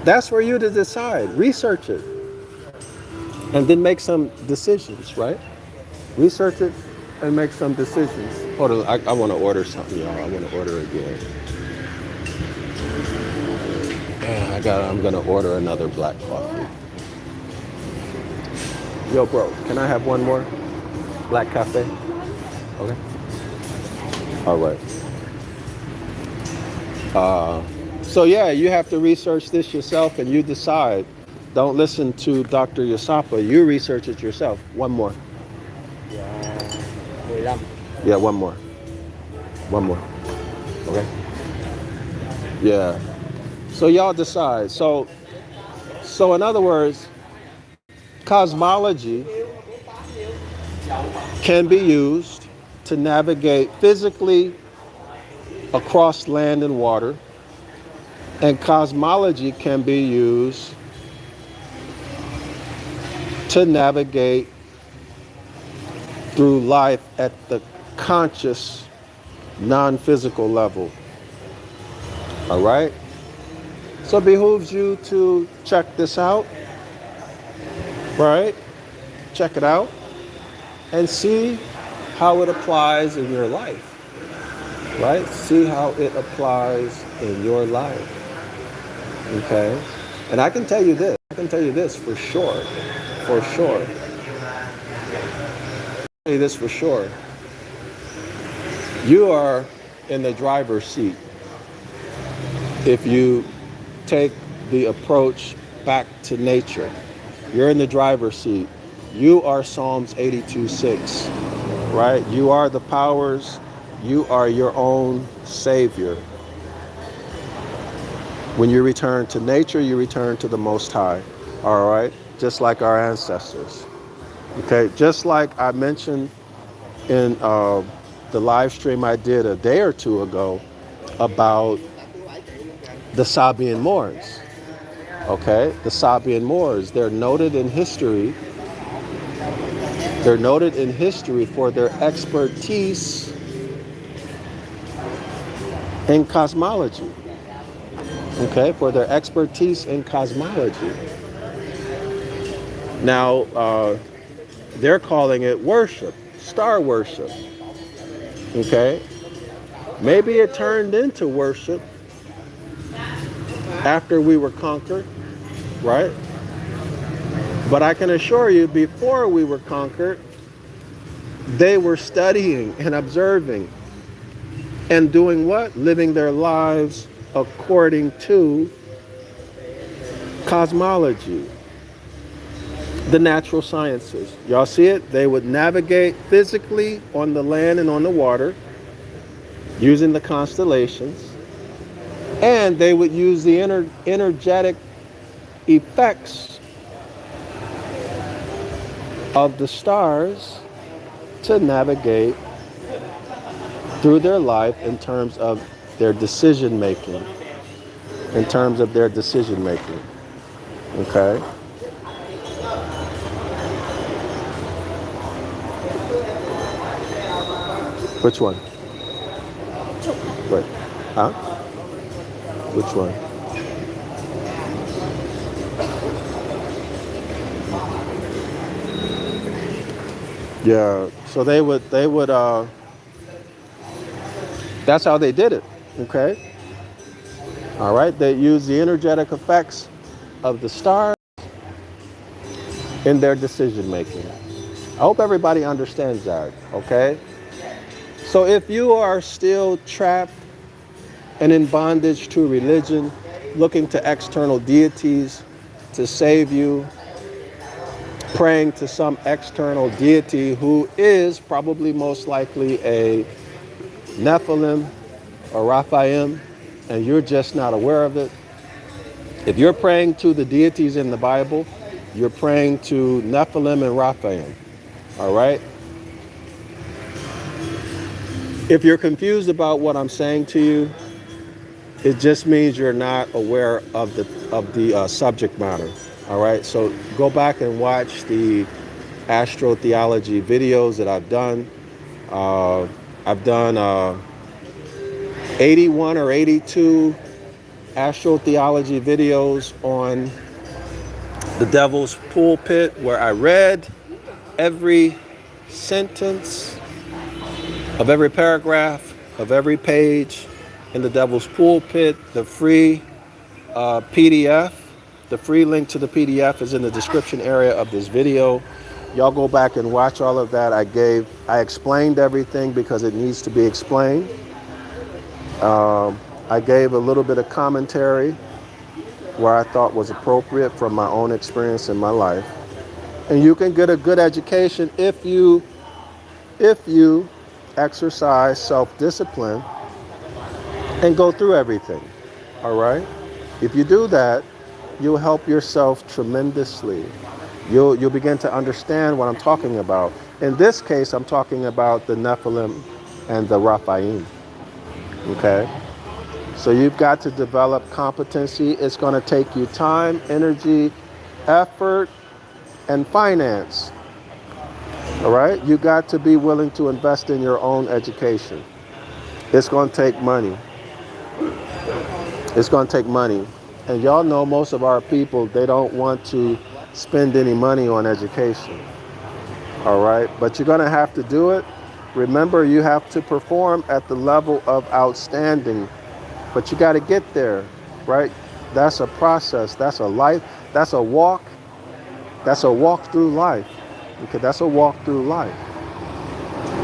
Speaker 1: That's for you to decide. Research it. And then make some decisions, right? Research it and make some decisions. Hold on, I want to order something, y'all. I want to order again. I'm going to order another black coffee. Yo, bro, can I have one more? Black cafe? Okay. All right. So yeah, you have to research this yourself and you decide. Don't listen to Dr. Yasapa. You research it yourself. One more. Yeah, one more. One more. Okay. Yeah. So y'all decide. So in other words, cosmology can be used to navigate physically across land and water, and cosmology can be used to navigate through life at the conscious, non-physical level. All right? So it behooves you to check this out, right? Check it out and see how it applies in your life, right? See how it applies in your life, okay? And I can tell you this for sure. You are in the driver's seat if you take the approach back to nature. You're in the driver's seat. You are Psalms 82:6, right? You are the powers. You are your own savior. When you return to nature, you return to the Most High, all right? Just like our ancestors, okay? Just like I mentioned in the live stream I did a day or two ago about the Sabian Moors, okay? The Sabian Moors, they're noted in history. They're noted in history for their expertise in cosmology, okay, for their expertise in cosmology. Now, they're calling it worship, star worship, okay? Maybe it turned into worship after we were conquered, right? But I can assure you, before we were conquered, they were studying and observing and doing what? Living their lives according to cosmology, the natural sciences. Y'all see it? They would navigate physically on the land and on the water using the constellations, and they would use the energetic effects of the stars to navigate through their life in terms of their decision making. Okay? Which one? Wait. Huh? Which one? Yeah. So they would that's how they did it. Okay? All right. They used the energetic effects of the stars in their decision making. I hope everybody understands that. Okay? So if you are still trapped and in bondage to religion, looking to external deities to save you, praying to some external deity who is probably most likely a Nephilim or Raphaim, and you're just not aware of it. If you're praying to the deities in the Bible, you're praying to Nephilim and Raphaim. All right? If you're confused about what I'm saying to you, it just means you're not aware of the subject matter. All right, so go back and watch the astrotheology videos that I've done. I've done 81 or 82 astrotheology videos on the Devil's Pulpit, where I read every sentence of every paragraph of every page in the Devil's Pulpit. The free PDF, the free link to the PDF is in the description area of this video. Y'all go back and watch all of that. I explained everything because it needs to be explained. I gave a little bit of commentary where I thought was appropriate from my own experience in my life. And you can get a good education if you exercise self-discipline and go through everything. All right? If you do that, you'll help yourself tremendously. You'll begin to understand what I'm talking about. In this case, I'm talking about the Nephilim and the Raphaim. Okay? So you've got to develop competency. It's going to take you time, energy, effort, and finance. All right? You got to be willing to invest in your own education. It's going to take money. It's going to take money. And y'all know most of our people, they don't want to spend any money on education. All right? But you're going to have to do it. Remember, you have to perform at the level of outstanding. But you got to get there, right? That's a process. That's a life. That's a walk. That's a walk through life. Okay, that's a walk through life.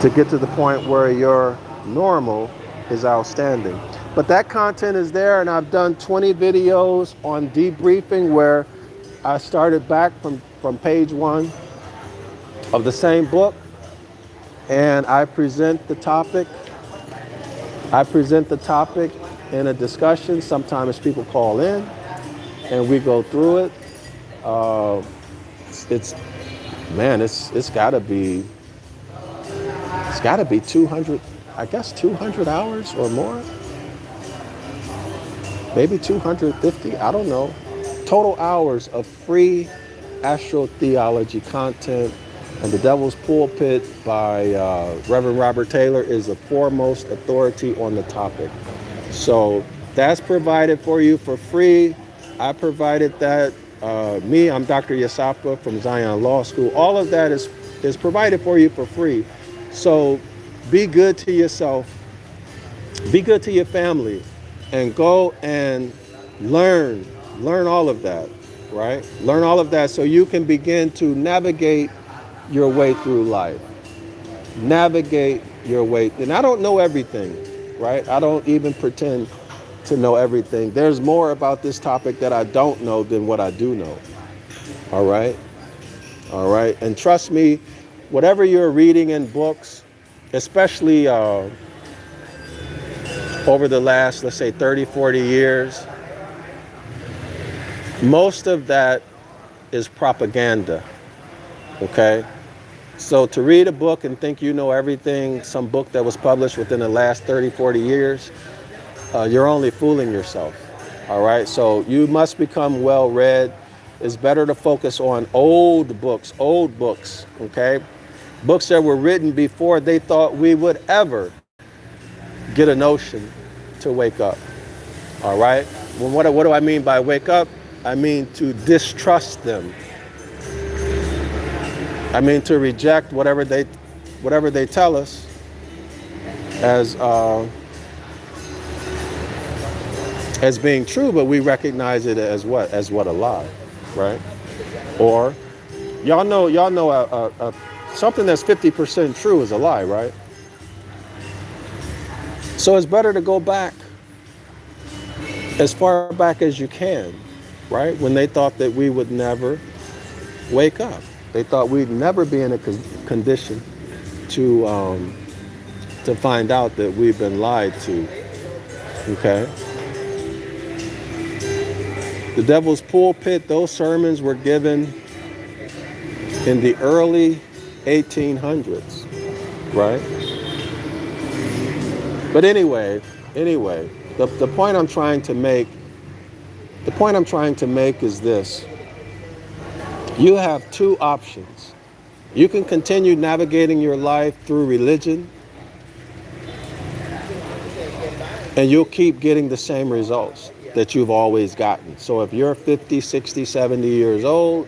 Speaker 1: To get to the point where your normal is outstanding. But that content is there, and I've done 20 videos on debriefing where I started back from page 1 of the same book, and I present the topic. In a discussion. Sometimes people call in, and we go through it. It's got to be 200. I guess 200 hours or more. Maybe 250. I don't know. Total hours of free astrotheology content. And the Devil's Pulpit by Reverend Robert Taylor is the foremost authority on the topic. So that's provided for you for free. I provided that. I'm Dr. Yasapa from Zion Law School. All of that is provided for you for free. So be good to yourself, be good to your family, and go and learn, learn all of that, right? Learn all of that so you can begin to navigate your way through life. Navigate your way. And I don't know everything, right? I don't even pretend to know everything. There's more about this topic that I don't know than what I do know. All right? All right? And trust me, whatever you're reading in books, especially over the last, let's say, 30, 40 years, most of that is propaganda. Okay? So to read a book and think you know everything, some book that was published within the last 30, 40 years, you're only fooling yourself. All right? So you must become well-read. It's better to focus on old books, okay? Books that were written before they thought we would ever get a notion to wake up. All right? Well, what do I mean by wake up? I mean to distrust them. I mean to reject whatever they tell us as being true, but we recognize it as what? As what? A lie, right? Or y'all know something that's 50% true is a lie, right? So it's better to go back as far back as you can, right? When they thought that we would never wake up. They thought we'd never be in a condition to find out that we've been lied to, okay? The Devil's Pulpit, those sermons were given in the early 1800s, right? But anyway, the point I'm trying to make is this. You have two options. You can continue navigating your life through religion, and you'll keep getting the same results that you've always gotten. So if you're 50, 60, 70 years old,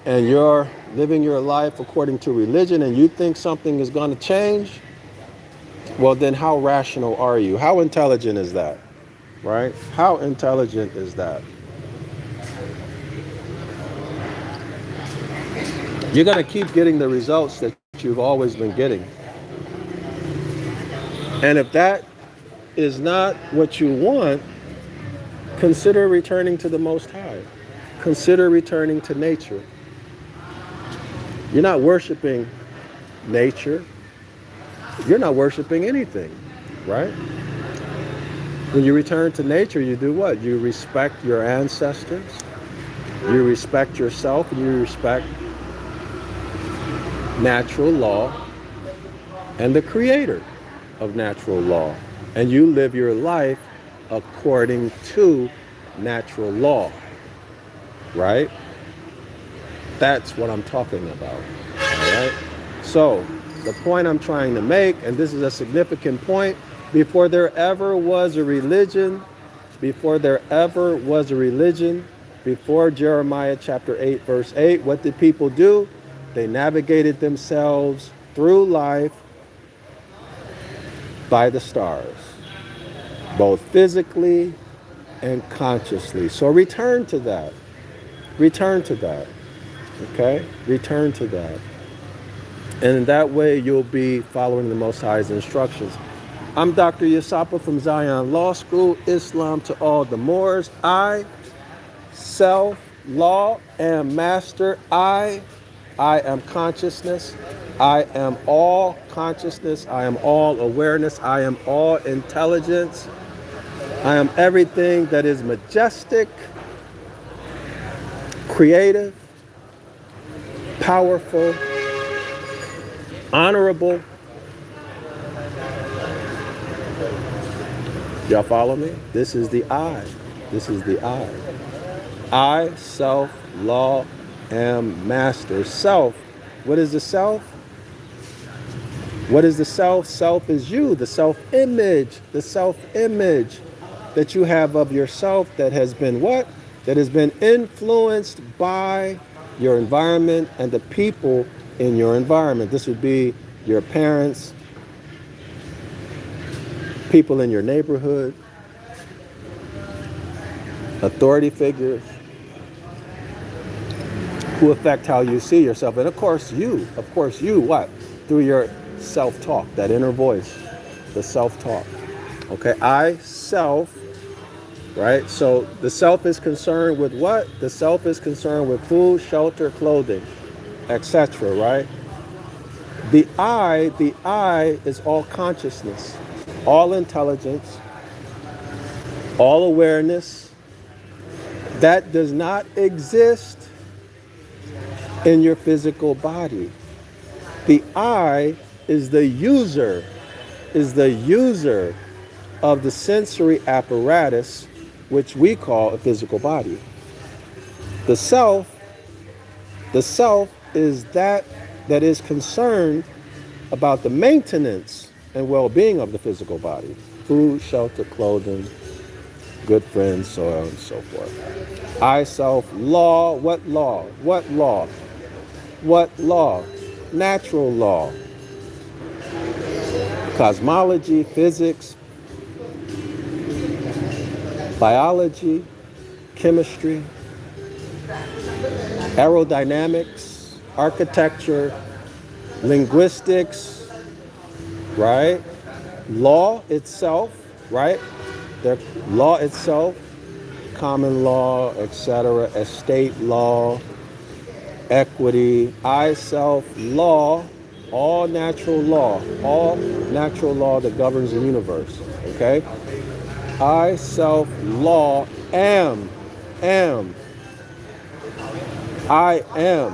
Speaker 1: and you're living your life according to religion, and you think something is going to change, well, then how rational are you? How intelligent is that, right? How intelligent is that? You're going to keep getting the results that you've always been getting. And if that is not what you want, consider returning to the Most High. Consider returning to nature. You're not worshiping nature. You're not worshiping anything, right? When you return to nature, you do what? You respect your ancestors. You respect yourself, and you respect natural law and the creator of natural law. And you live your life according to natural law, right? That's what I'm talking about, all right? So the point I'm trying to make, and this is a significant point, before there ever was a religion, before Jeremiah chapter 8, verse 8, what did people do? They navigated themselves through life by the stars, both physically and consciously. So return to that. Return to that. Okay? Return to that. And in that way, you'll be following the Most High's instructions. I'm Dr. Yasapa from Zion Law School. Islam to all the Moors. I, self, law, am master. I am consciousness. I am all consciousness. I am all awareness. I am all intelligence. I am everything that is majestic, creative, powerful, honorable. Y'all follow me? This is the I. This is the I. I, self, law, am master. Self. What is the self? What is the self? Self is you, the self-image that you have of yourself that has been what? That has been influenced by your environment and the people in your environment. This would be your parents, people in your neighborhood, authority figures who affect how you see yourself. And of course you, what? Through your self-talk, that inner voice, the self-talk. Okay, I, self, right? So the self is concerned with what? The self is concerned with food, shelter, clothing, etc., right? The I is all consciousness, all intelligence, all awareness that does not exist in your physical body. The I is the user of the sensory apparatus, which we call a physical body. The self is that is concerned about the maintenance and well-being of the physical body. Food, shelter, clothing, good friends, so on and so forth. I, self, law, what law? What law? What law? Natural law. Cosmology, physics, biology, chemistry, aerodynamics, architecture, linguistics, right? Law itself, right? The law itself, common law, etc., estate law, equity, I, self, law, all natural law that governs the universe, okay? I, self, law, am. I am.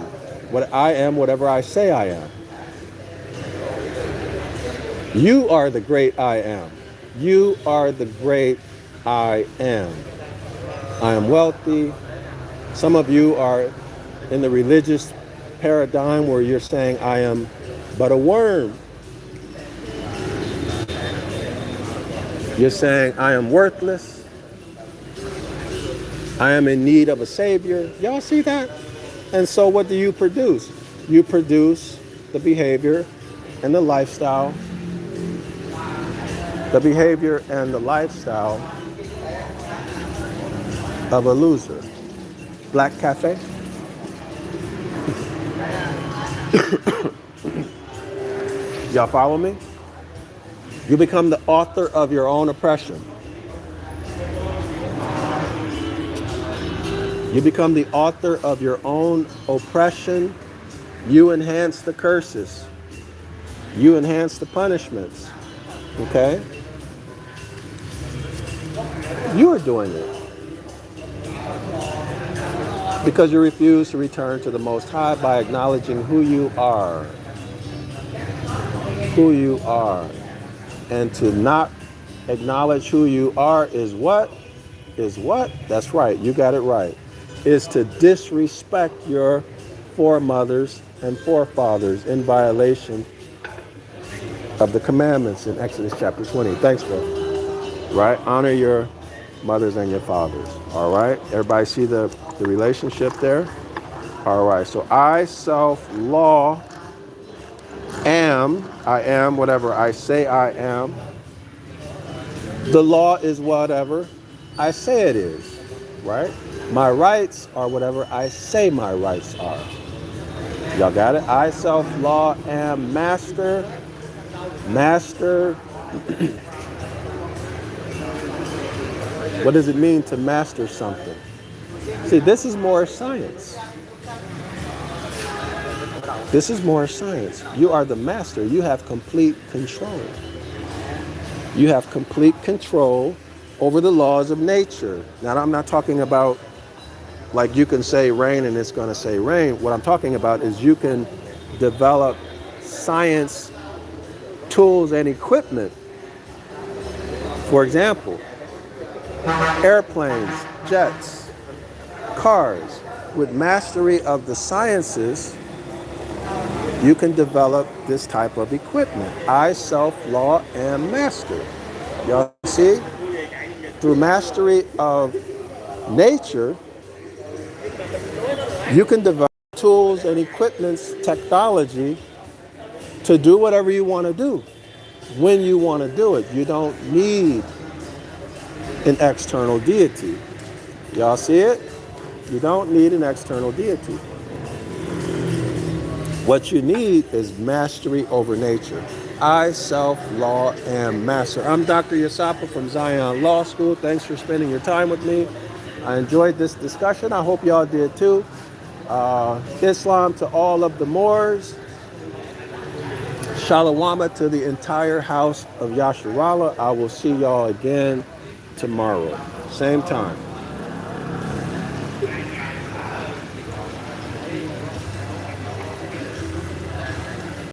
Speaker 1: What I am, whatever I say I am. You are the great I am. You are the great I am. I am wealthy. Some of you are in the religious paradigm where you're saying I am but a worm. You're saying I am worthless. I am in need of a savior. Y'all see that? And so what do you produce? You produce the behavior and the lifestyle. The behavior and the lifestyle of a loser. Black cafe. Y'all follow me? You become the author of your own oppression. You become the author of your own oppression. You enhance the curses. You enhance the punishments. Okay? You are doing it. Because you refuse to return to the Most High by acknowledging who you are. Who you are. And to not acknowledge who you are is what? Is what? That's right. You got it right. Is to disrespect your foremothers and forefathers in violation of the commandments in Exodus chapter 20. Thanks, bro. Right? Honor your mothers and your fathers. All right? Everybody see the relationship there? All right. So I, self, law, am. I am whatever I say I am. The law is whatever I say it is. Right? My rights are whatever I say my rights are. Y'all got it? I, self, law, am master. Master. What does it mean to master something? See, this is more science. This is more science. You are the master. You have complete control. You have complete control over the laws of nature. Now, I'm not talking about like you can say rain and it's going to say rain. What I'm talking about is you can develop science tools and equipment. For example, airplanes, jets, cars, with mastery of the sciences, you can develop this type of equipment. I, self, law, and master. Y'all see? Through mastery of nature, you can develop tools and equipments, technology to do whatever you want to do when you want to do it. You don't need an external deity. Y'all see it? You don't need an external deity. What you need is mastery over nature. I, self, law, and master. I'm Dr. Yasapa from Zion Law School. Thanks for spending your time with me. I enjoyed this discussion. I hope y'all did too. Islam to all of the Moors. Shalawama to the entire house of Yasharala. I will see y'all again tomorrow. Same time.